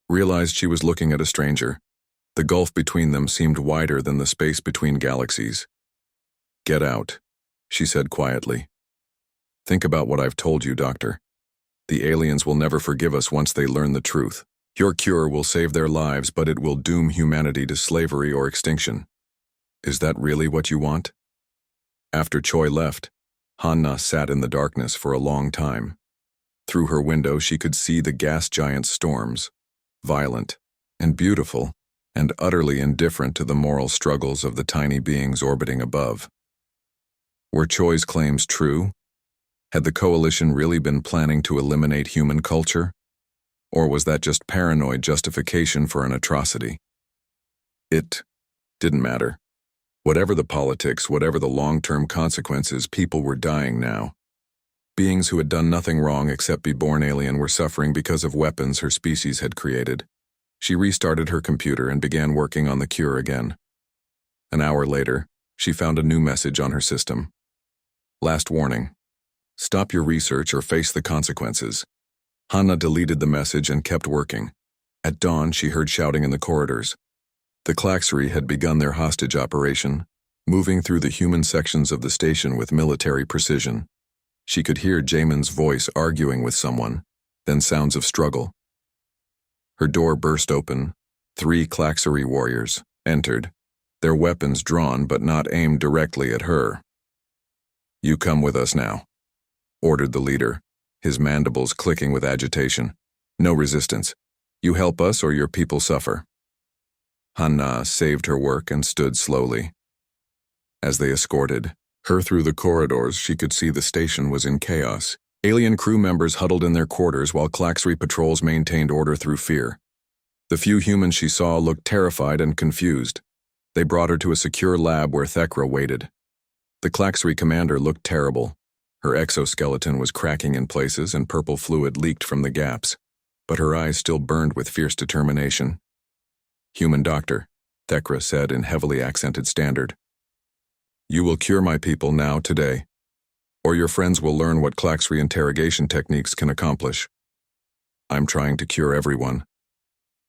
realized she was looking at a stranger. The gulf between them seemed wider than the space between galaxies. Get out, she said quietly. Think about what I've told you, Doctor. The aliens will never forgive us once they learn the truth. Your cure will save their lives, but it will doom humanity to slavery or extinction. Is that really what you want? After Choi left, Hanna sat in the darkness for a long time. Through her window she could see the gas giant's storms, violent and beautiful, and utterly indifferent to the moral struggles of the tiny beings orbiting above. Were Choi's claims true? Had the coalition really been planning to eliminate human culture? Or was that just paranoid justification for an atrocity? It didn't matter. Whatever the politics, whatever the long-term consequences, people were dying now. Beings who had done nothing wrong except be born alien were suffering because of weapons her species had created. She restarted her computer and began working on the cure again. An hour later, she found a new message on her system. Last warning. Stop your research or face the consequences. Hanna deleted the message and kept working. At dawn, she heard shouting in the corridors. The Klaxery had begun their hostage operation, moving through the human sections of the station with military precision. She could hear Jamin's voice arguing with someone, then sounds of struggle. Her door burst open. 3 Klaxery warriors entered, their weapons drawn but not aimed directly at her. "You come with us now," ordered the leader, his mandibles clicking with agitation. "No resistance. You help us or your people suffer." Hanna saved her work and stood slowly. As they escorted her through the corridors, she could see the station was in chaos. Alien crew members huddled in their quarters while Klaxery patrols maintained order through fear. The few humans she saw looked terrified and confused. They brought her to a secure lab where Thekra waited. The Klaxery commander looked terrible. Her exoskeleton was cracking in places and purple fluid leaked from the gaps, but her eyes still burned with fierce determination. "Human doctor," Thekra said in heavily accented standard. "You will cure my people now, today, or your friends will learn what Klaxery interrogation techniques can accomplish. I'm trying to cure everyone,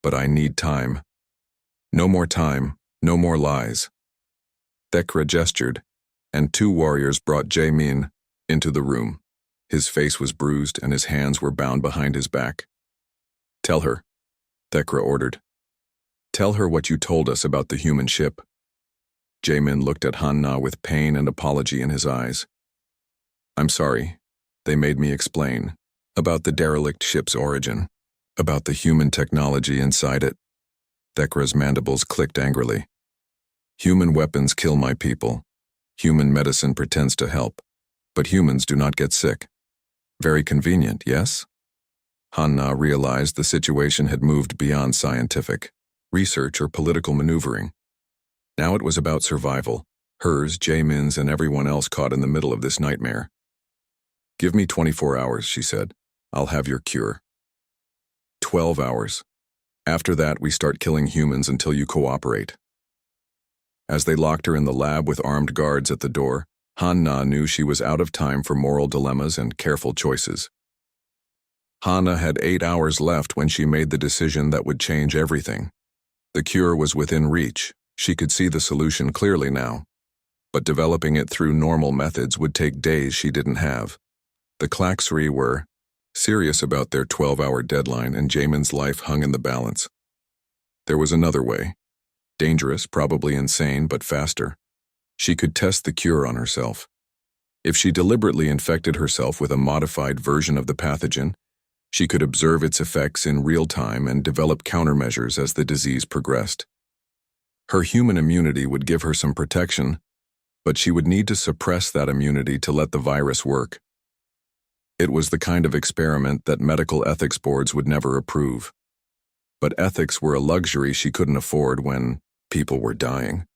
but I need time. No more time, no more lies." Thekra gestured, and 2 warriors brought Jamin into the room. His face was bruised and his hands were bound behind his back. "Tell her," Thekra ordered. "Tell her what you told us about the human ship." Jamin looked at Hanna with pain and apology in his eyes. "I'm sorry. They made me explain. About the derelict ship's origin. About the human technology inside it." Thekra's mandibles clicked angrily. "Human weapons kill my people. Human medicine pretends to help. But humans do not get sick. Very convenient, yes?" Hanna realized the situation had moved beyond scientific research or political maneuvering. Now it was about survival, hers, Jamin's, and everyone else caught in the middle of this nightmare. "Give me 24 hours, she said. "I'll have your cure." 12 hours. "After that, we start killing humans until you cooperate." As they locked her in the lab with armed guards at the door, Hanna knew she was out of time for moral dilemmas and careful choices. Hanna had 8 hours left when she made the decision that would change everything. The cure was within reach. She could see the solution clearly now. But developing it through normal methods would take days she didn't have. The Klaxery were serious about their 12-hour deadline, and Jamin's life hung in the balance. There was another way. Dangerous, probably insane, but faster. She could test the cure on herself. If she deliberately infected herself with a modified version of the pathogen, she could observe its effects in real time and develop countermeasures as the disease progressed. Her human immunity would give her some protection, but she would need to suppress that immunity to let the virus work. It was the kind of experiment that medical ethics boards would never approve. But ethics were a luxury she couldn't afford when people were dying.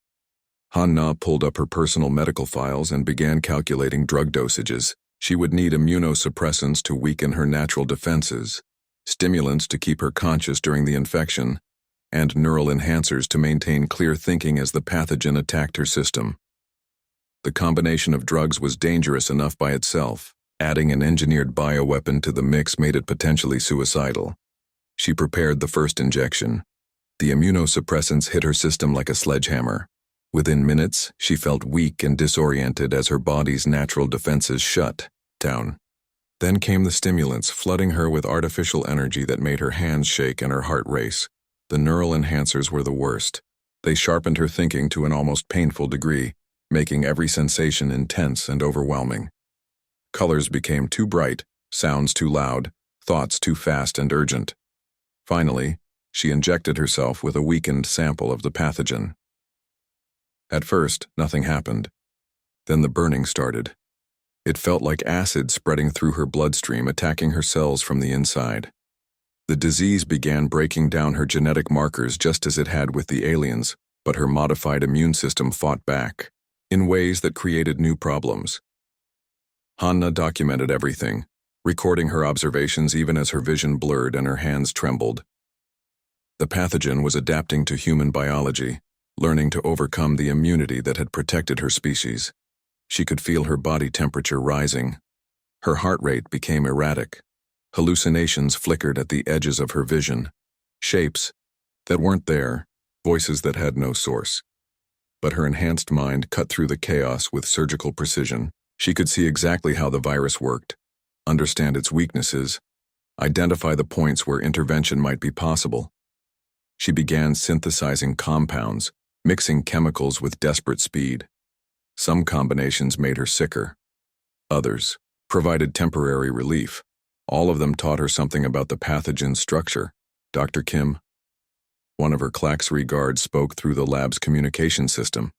Hanna pulled up her personal medical files and began calculating drug dosages. She would need immunosuppressants to weaken her natural defenses, stimulants to keep her conscious during the infection, and neural enhancers to maintain clear thinking as the pathogen attacked her system. The combination of drugs was dangerous enough by itself. Adding an engineered bioweapon to the mix made it potentially suicidal. She prepared the first injection. The immunosuppressants hit her system like a sledgehammer. Within minutes, she felt weak and disoriented as her body's natural defenses shut down. Then came the stimulants, flooding her with artificial energy that made her hands shake and her heart race. The neural enhancers were the worst. They sharpened her thinking to an almost painful degree, making every sensation intense and overwhelming. Colors became too bright, sounds too loud, thoughts too fast and urgent. Finally, She injected herself with a weakened sample of the pathogen. At first, nothing happened. Then the burning started. It felt like acid spreading through her bloodstream, attacking her cells from the inside. The disease began breaking down her genetic markers just as it had with the aliens, but her modified immune system fought back, in ways that created new problems. Hanna documented everything, recording her observations even as her vision blurred and her hands trembled. The pathogen was adapting to human biology, learning to overcome the immunity that had protected her species. She could feel her body temperature rising. Her heart rate became erratic. Hallucinations flickered at the edges of her vision. Shapes that weren't there, voices that had no source. But her enhanced mind cut through the chaos with surgical precision. She could see exactly how the virus worked, understand its weaknesses, identify the points where intervention might be possible. She began synthesizing compounds, mixing chemicals with desperate speed. Some combinations made her sicker. Others provided temporary relief. All of them taught her something about the pathogen's structure. Dr. Kim, one of her Klaxery guards, spoke through the lab's communication system.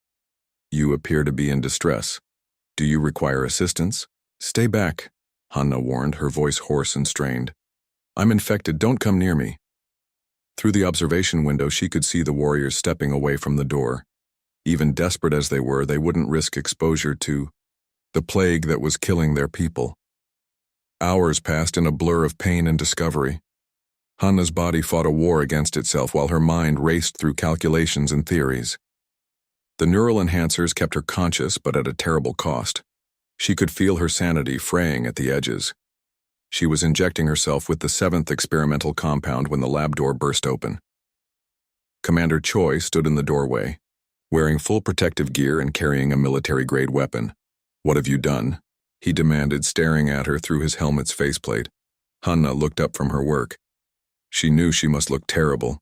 You appear to be in distress. Do you require assistance? Stay back, Hanna warned, her voice hoarse and strained. I'm infected, don't come near me. Through the observation window, she could see the warriors stepping away from the door. Even desperate as they were, they wouldn't risk exposure to the plague that was killing their people. Hours passed in a blur of pain and discovery. Hanna's body fought a war against itself while her mind raced through calculations and theories. The neural enhancers kept her conscious, but at a terrible cost. She could feel her sanity fraying at the edges. She was injecting herself with the 7th experimental compound when the lab door burst open. Commander Choi stood in the doorway, wearing full protective gear and carrying a military-grade weapon. What have you done? He demanded, staring at her through his helmet's faceplate. Hanna looked up from her work. She knew she must look terrible.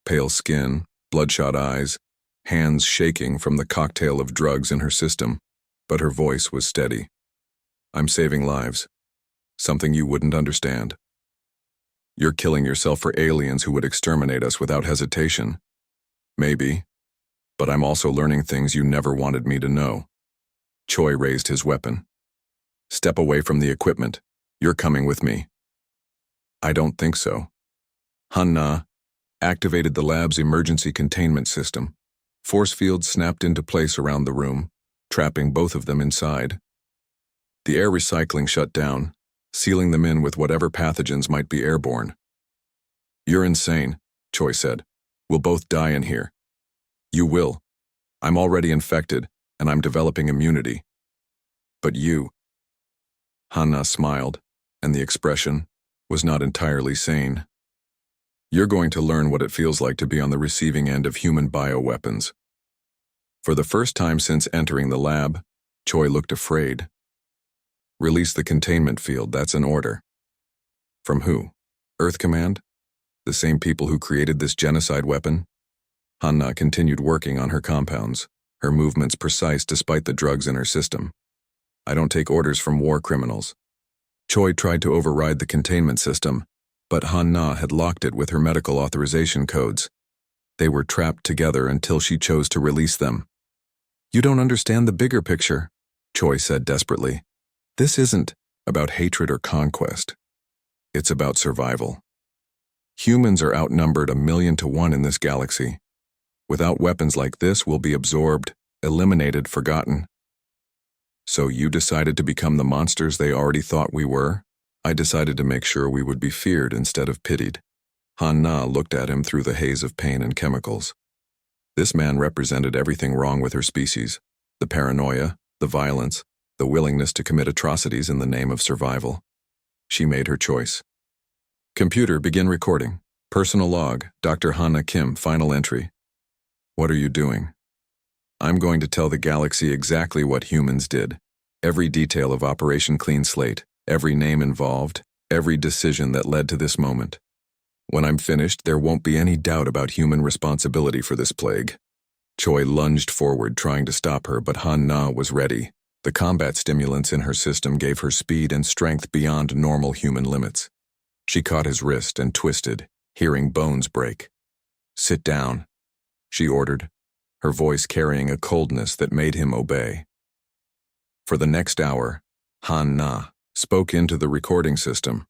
Pale skin, bloodshot eyes, hands shaking from the cocktail of drugs in her system, but her voice was steady. I'm saving lives. Something you wouldn't understand. You're killing yourself for aliens who would exterminate us without hesitation. Maybe, but I'm also learning things you never wanted me to know. Choi raised his weapon. Step away from the equipment. You're coming with me. I don't think so. Hanna activated the lab's emergency containment system. Force fields snapped into place around the room, trapping both of them inside. The air recycling shut down, sealing them in with whatever pathogens might be airborne. You're insane, Choi said. We'll both die in here. You will. I'm already infected, and I'm developing immunity. But you. Hanna smiled, and the expression was not entirely sane. You're going to learn what it feels like to be on the receiving end of human bioweapons. For the first time since entering the lab, Choi looked afraid. Release the containment field, that's an order. From who? Earth Command? The same people who created this genocide weapon? Hanna continued working on her compounds, her movements precise despite the drugs in her system. I don't take orders from war criminals. Choi tried to override the containment system, but Hanna had locked it with her medical authorization codes. They were trapped together until she chose to release them. You don't understand the bigger picture, Choi said desperately. This isn't about hatred or conquest. It's about survival. Humans are outnumbered 1,000,000 to 1 in this galaxy. Without weapons like this, we'll be absorbed, eliminated, forgotten. So you decided to become the monsters they already thought we were? I decided to make sure we would be feared instead of pitied. Hanna looked at him through the haze of pain and chemicals. This man represented everything wrong with her species: the paranoia, the violence, the willingness to commit atrocities in the name of survival. She made her choice. Computer, begin recording. Personal log, Dr. Hanna Kim, final entry. What are you doing? I'm going to tell the galaxy exactly what humans did. Every detail of Operation Clean Slate, every name involved, every decision that led to this moment. When I'm finished, there won't be any doubt about human responsibility for this plague. Choi lunged forward, trying to stop her, but Hanna was ready. The combat stimulants in her system gave her speed and strength beyond normal human limits. She caught his wrist and twisted, hearing bones break. "Sit down," she ordered, her voice carrying a coldness that made him obey. For the next hour, Han-Na spoke into the recording system.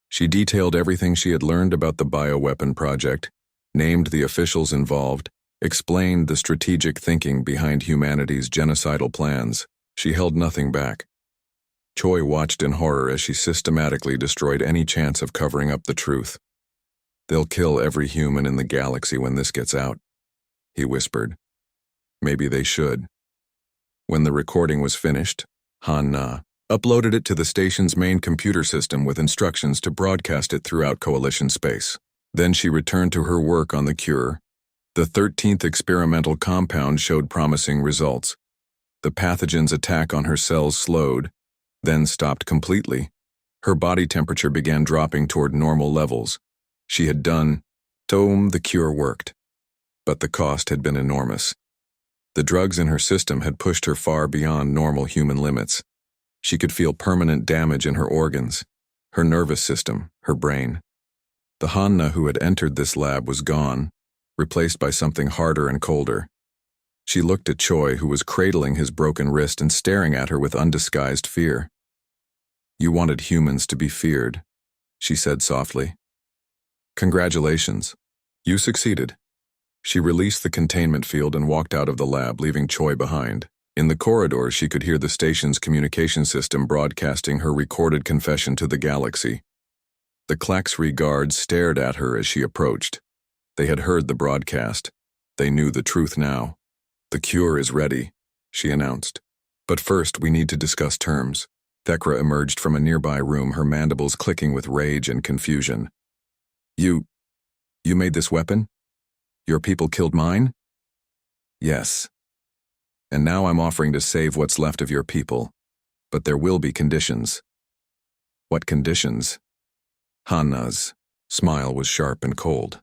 She detailed everything she had learned about the bioweapon project, named the officials involved, explained the strategic thinking behind humanity's genocidal plans. She held nothing back. Choi watched in horror as she systematically destroyed any chance of covering up the truth. "They'll kill every human in the galaxy when this gets out," he whispered. "Maybe they should." When the recording was finished, Han-Na uploaded it to the station's main computer system with instructions to broadcast it throughout Coalition space. Then she returned to her work on the cure. The 13th experimental compound showed promising results. The pathogen's attack on her cells slowed, then stopped completely. Her body temperature began dropping toward normal levels. She had done. The cure worked. But the cost had been enormous. The drugs in her system had pushed her far beyond normal human limits. She could feel permanent damage in her organs, her nervous system, her brain. The Han-Na who had entered this lab was gone, replaced by something harder and colder. She looked at Choi, who was cradling his broken wrist and staring at her with undisguised fear. "You wanted humans to be feared," she said softly. "Congratulations. You succeeded." She released the containment field and walked out of the lab, leaving Choi behind. In the corridor, she could hear the station's communication system broadcasting her recorded confession to the galaxy. The Klaxri guards stared at her as she approached. They had heard the broadcast. They knew the truth now. "The cure is ready," she announced. "But first, we need to discuss terms." Thekra emerged from a nearby room, her mandibles clicking with rage and confusion. You made this weapon? Your people killed mine?" "Yes. And now I'm offering to save what's left of your people. But there will be conditions." "What conditions?" Han-Na's smile was sharp and cold.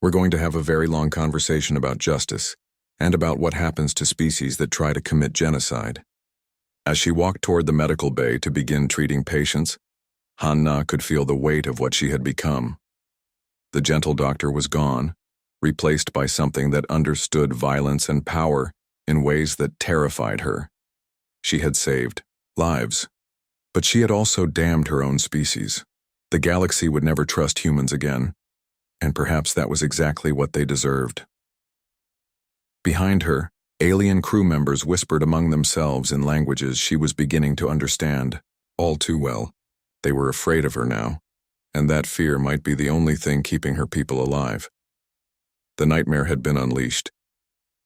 "We're going to have a very long conversation about justice, and about what happens to species that try to commit genocide." As she walked toward the medical bay to begin treating patients, Han-Na could feel the weight of what she had become. The gentle doctor was gone, replaced by something that understood violence and power in ways that terrified her. She had saved lives, but she had also damned her own species. The galaxy would never trust humans again, and perhaps that was exactly what they deserved. Behind her, alien crew members whispered among themselves in languages she was beginning to understand all too well. They were afraid of her now, and that fear might be the only thing keeping her people alive. The nightmare had been unleashed,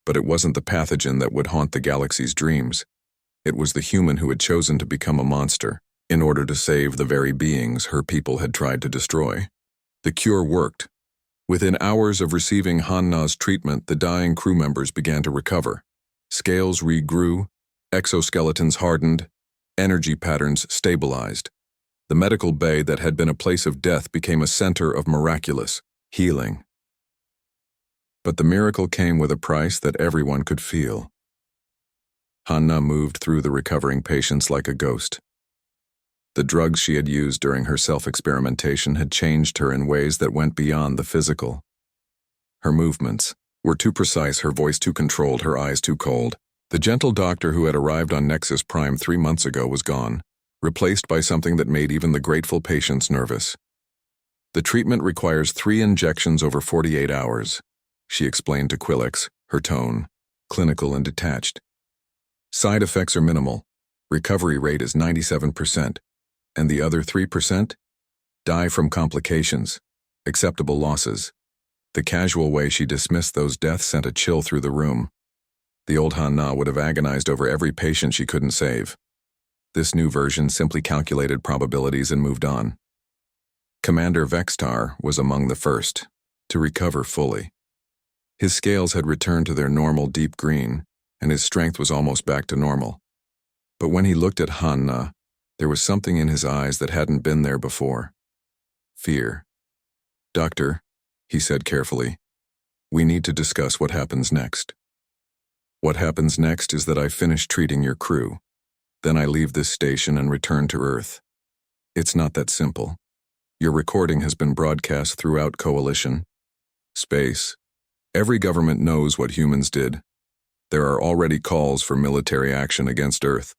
but it wasn't the pathogen that would haunt the galaxy's dreams. It was the human who had chosen to become a monster in order to save the very beings her people had tried to destroy. The cure worked. Within hours of receiving Han-Na's treatment, the dying crew members began to recover. Scales regrew, exoskeletons hardened, energy patterns stabilized. The medical bay that had been a place of death became a center of miraculous healing. But the miracle came with a price that everyone could feel. Han-Na moved through the recovering patients like a ghost. The drugs she had used during her self-experimentation had changed her in ways that went beyond the physical. Her movements were too precise, her voice too controlled, her eyes too cold. The gentle doctor who had arrived on Nexus Prime 3 months ago was gone, replaced by something that made even the grateful patients nervous. "The treatment requires 3 injections over 48 hours, she explained to Quillex, her tone clinical and detached. "Side effects are minimal. Recovery rate is 97%. And the other 3%? Die from complications, acceptable losses." The casual way she dismissed those deaths sent a chill through the room. The old Han-Na would have agonized over every patient she couldn't save. This new version simply calculated probabilities and moved on. Commander Vextar was among the first to recover fully. His scales had returned to their normal deep green, and his strength was almost back to normal. But when he looked at Han-Na, there was something in his eyes that hadn't been there before. Fear. "Doctor," he said carefully, "we need to discuss what happens next." "What happens next is that I finish treating your crew. Then I leave this station and return to Earth. It's not that simple. Your recording has been broadcast throughout Coalition. Space. Every government knows what humans did. There are already calls for military action against Earth.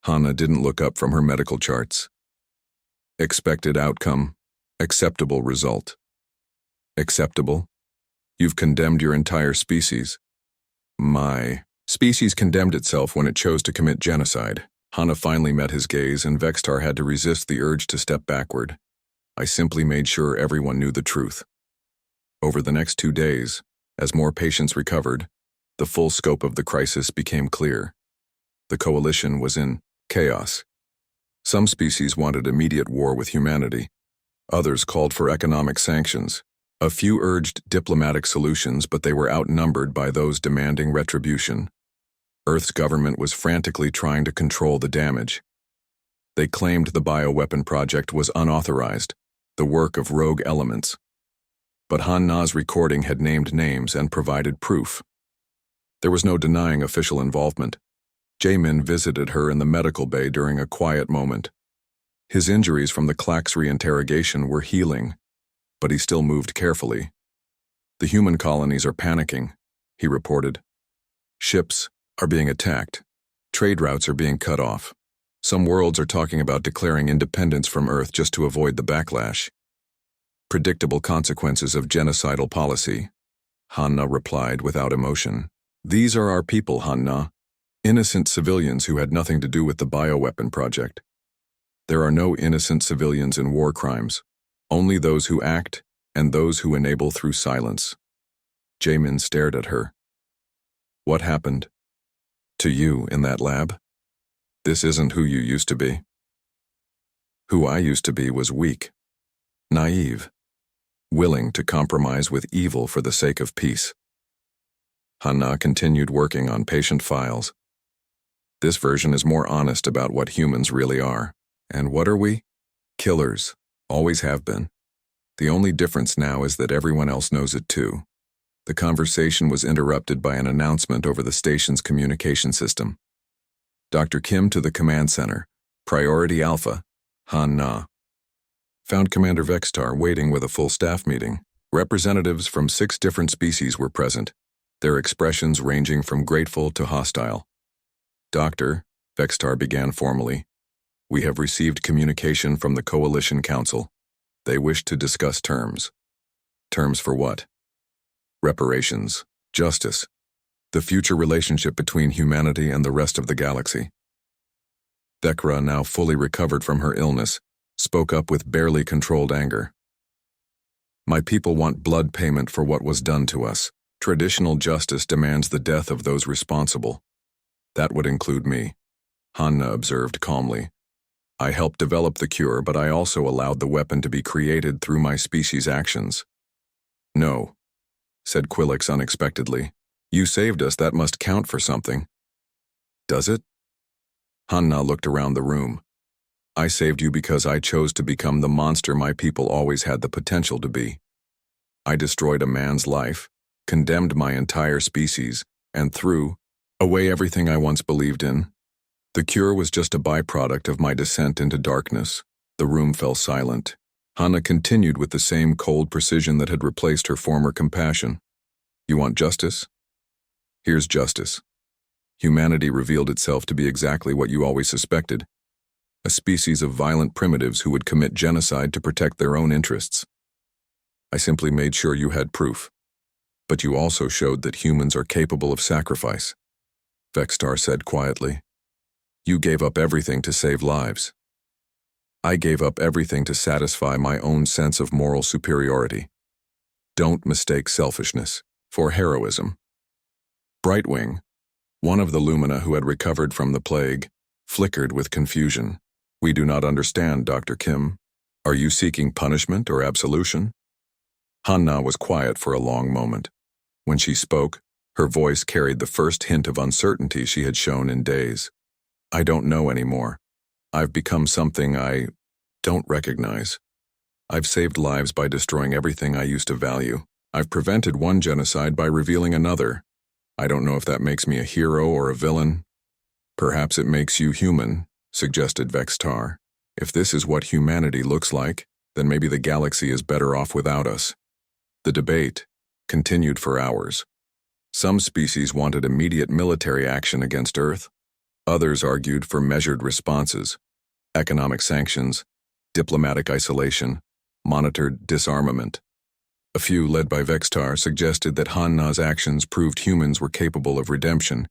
Hanna didn't look up from her medical charts. Expected outcome. Acceptable result. Acceptable? You've condemned your entire species. My species condemned itself when it chose to commit genocide. Hanna finally met his gaze, and Vextar had to resist the urge to step backward. I simply made sure everyone knew the truth. Over the next 2 days, as more patients recovered, the full scope of the crisis became clear. The coalition was in chaos. Some species wanted immediate war with humanity. Others called for economic sanctions. A few urged diplomatic solutions, but they were outnumbered by those demanding retribution. Earth's government was frantically trying to control the damage. They claimed the bioweapon project was unauthorized, the work of rogue elements. But Han-Na's recording had named names and provided proof. There was no denying official involvement. Jaemin visited her in the medical bay during a quiet moment. His injuries from the Clax reinterrogation were healing, but he still moved carefully. The human colonies are panicking, he reported. Ships are being attacked. Trade routes are being cut off. Some worlds are talking about declaring independence from Earth just to avoid the backlash. Predictable consequences of genocidal policy, Hanna replied without emotion. These are our people, Hanna. Innocent civilians who had nothing to do with the bioweapon project. There are no innocent civilians in war crimes, only those who act and those who enable through silence. Jaemin stared at her. What happened to you in that lab? This isn't who you used to be. Who I used to be was weak, naive, willing to compromise with evil for the sake of peace. Hanna continued working on patient files. This version is more honest about what humans really are. And what are we? Killers. Always have been. The only difference now is that everyone else knows it too. The conversation was interrupted by an announcement over the station's communication system. Dr. Kim to the command center. Priority Alpha. Han-Na. Found Commander Vextar waiting with a full staff meeting. Representatives from 6 different species were present, their expressions ranging from grateful to hostile. Doctor, Vextar began formally, we have received communication from the Coalition Council. They wish to discuss terms. Terms for what? Reparations, justice, the future relationship between humanity and the rest of the galaxy. Vekra, now fully recovered from her illness, spoke up with barely controlled anger. My people want blood payment for what was done to us. Traditional justice demands the death of those responsible. That would include me, Hanna observed calmly. I helped develop the cure, but I also allowed the weapon to be created through my species' actions. No, said Quillix unexpectedly. You saved us, that must count for something. Does it? Hanna looked around the room. I saved you because I chose to become the monster my people always had the potential to be. I destroyed a man's life, condemned my entire species, and threw away everything I once believed in. The cure was just a byproduct of my descent into darkness. The room fell silent. Hanna continued with the same cold precision that had replaced her former compassion. You want justice? Here's justice. Humanity revealed itself to be exactly what you always suspected. A species of violent primitives who would commit genocide to protect their own interests. I simply made sure you had proof. But you also showed that humans are capable of sacrifice, Vextar said quietly. You gave up everything to save lives. I gave up everything to satisfy my own sense of moral superiority. Don't mistake selfishness for heroism. Brightwing, one of the Lumina who had recovered from the plague, flickered with confusion. We do not understand, Dr. Kim. Are you seeking punishment or absolution? Hanna was quiet for a long moment. When she spoke, her voice carried the first hint of uncertainty she had shown in days. I don't know anymore. I've become something I don't recognize. I've saved lives by destroying everything I used to value. I've prevented one genocide by revealing another. I don't know if that makes me a hero or a villain. Perhaps it makes you human, suggested Vextar. If this is what humanity looks like, then maybe the galaxy is better off without us. The debate continued for hours. Some species wanted immediate military action against Earth. Others argued for measured responses, economic sanctions, diplomatic isolation, monitored disarmament. A few, led by Vextar, suggested that Han-Na's actions proved humans were capable of redemption,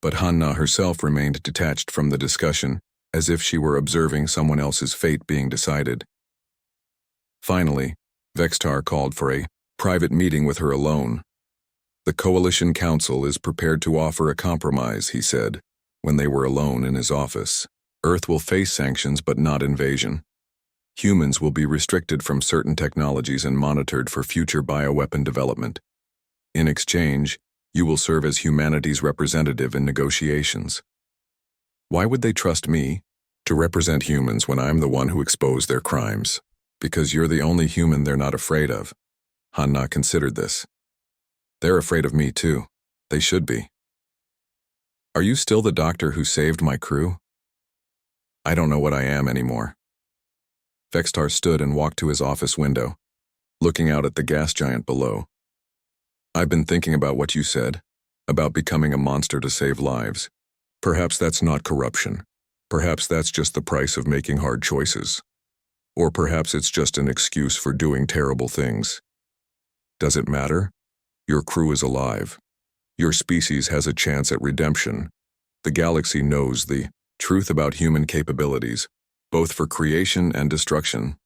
but Han-Na herself remained detached from the discussion, as if she were observing someone else's fate being decided. Finally, Vextar called for a private meeting with her alone. "The Coalition Council is prepared to offer a compromise," he said, when they were alone in his office. "Earth will face sanctions but not invasion. Humans will be restricted from certain technologies and monitored for future bioweapon development. In exchange, you will serve as humanity's representative in negotiations." Why would they trust me to represent humans when I'm the one who exposed their crimes? Because you're the only human they're not afraid of. Han-Na considered this. They're afraid of me too. They should be. Are you still the doctor who saved my crew? I don't know what I am anymore. Vextar stood and walked to his office window, looking out at the gas giant below. I've been thinking about what you said, about becoming a monster to save lives. Perhaps that's not corruption. Perhaps that's just the price of making hard choices. Or perhaps it's just an excuse for doing terrible things. Does it matter? Your crew is alive. Your species has a chance at redemption. The galaxy knows the truth about human capabilities, both for creation and destruction.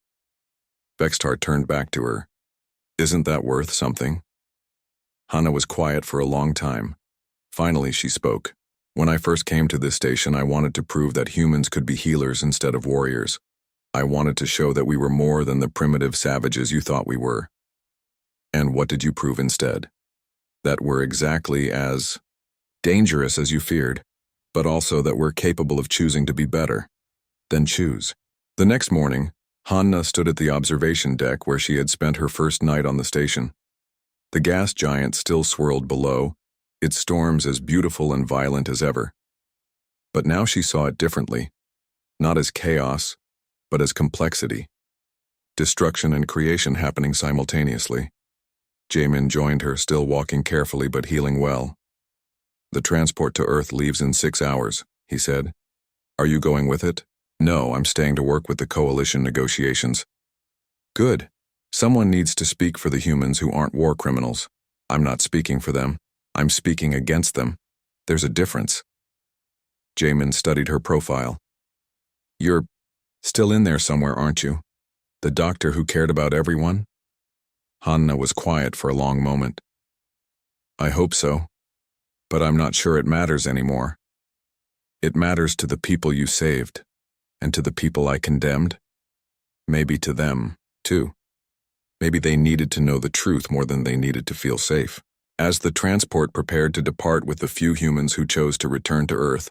Vextar turned back to her. Isn't that worth something? Hana was quiet for a long time. Finally, she spoke. When I first came to this station, I wanted to prove that humans could be healers instead of warriors. I wanted to show that we were more than the primitive savages you thought we were. And what did you prove instead? That we're exactly as dangerous as you feared, but also that we're capable of choosing to be better. Then choose. The next morning, Hanna stood at the observation deck where she had spent her first night on the station. The gas giant still swirled below, its storms as beautiful and violent as ever. But now she saw it differently, not as chaos, but as complexity. Destruction and creation happening simultaneously. Jamin joined her, still walking carefully but healing well. The transport to Earth leaves in 6 hours, he said. Are you going with it? No, I'm staying to work with the coalition negotiations. Good. Someone needs to speak for the humans who aren't war criminals. I'm not speaking for them. I'm speaking against them. There's a difference. Jamin studied her profile. You're still in there somewhere, aren't you? The doctor who cared about everyone? Hanna was quiet for a long moment. I hope so, but I'm not sure it matters anymore. It matters to the people you saved, and to the people I condemned. Maybe to them, too. Maybe they needed to know the truth more than they needed to feel safe. As the transport prepared to depart with the few humans who chose to return to Earth,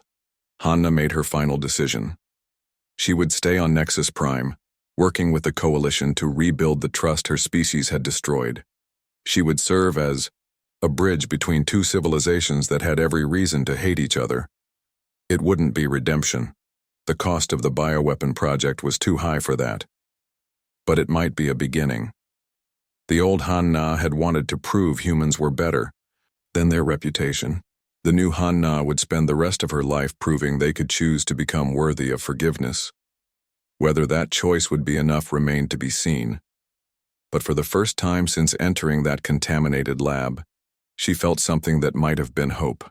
Hanna made her final decision. She would stay on Nexus Prime, working with the coalition to rebuild the trust her species had destroyed. She would serve as a bridge between two civilizations that had every reason to hate each other. It wouldn't be redemption. The cost of the bioweapon project was too high for that. But it might be a beginning. The old Han-Na had wanted to prove humans were better than their reputation. The new Han-Na would spend the rest of her life proving they could choose to become worthy of forgiveness. Whether that choice would be enough remained to be seen. But for the first time since entering that contaminated lab, she felt something that might have been hope.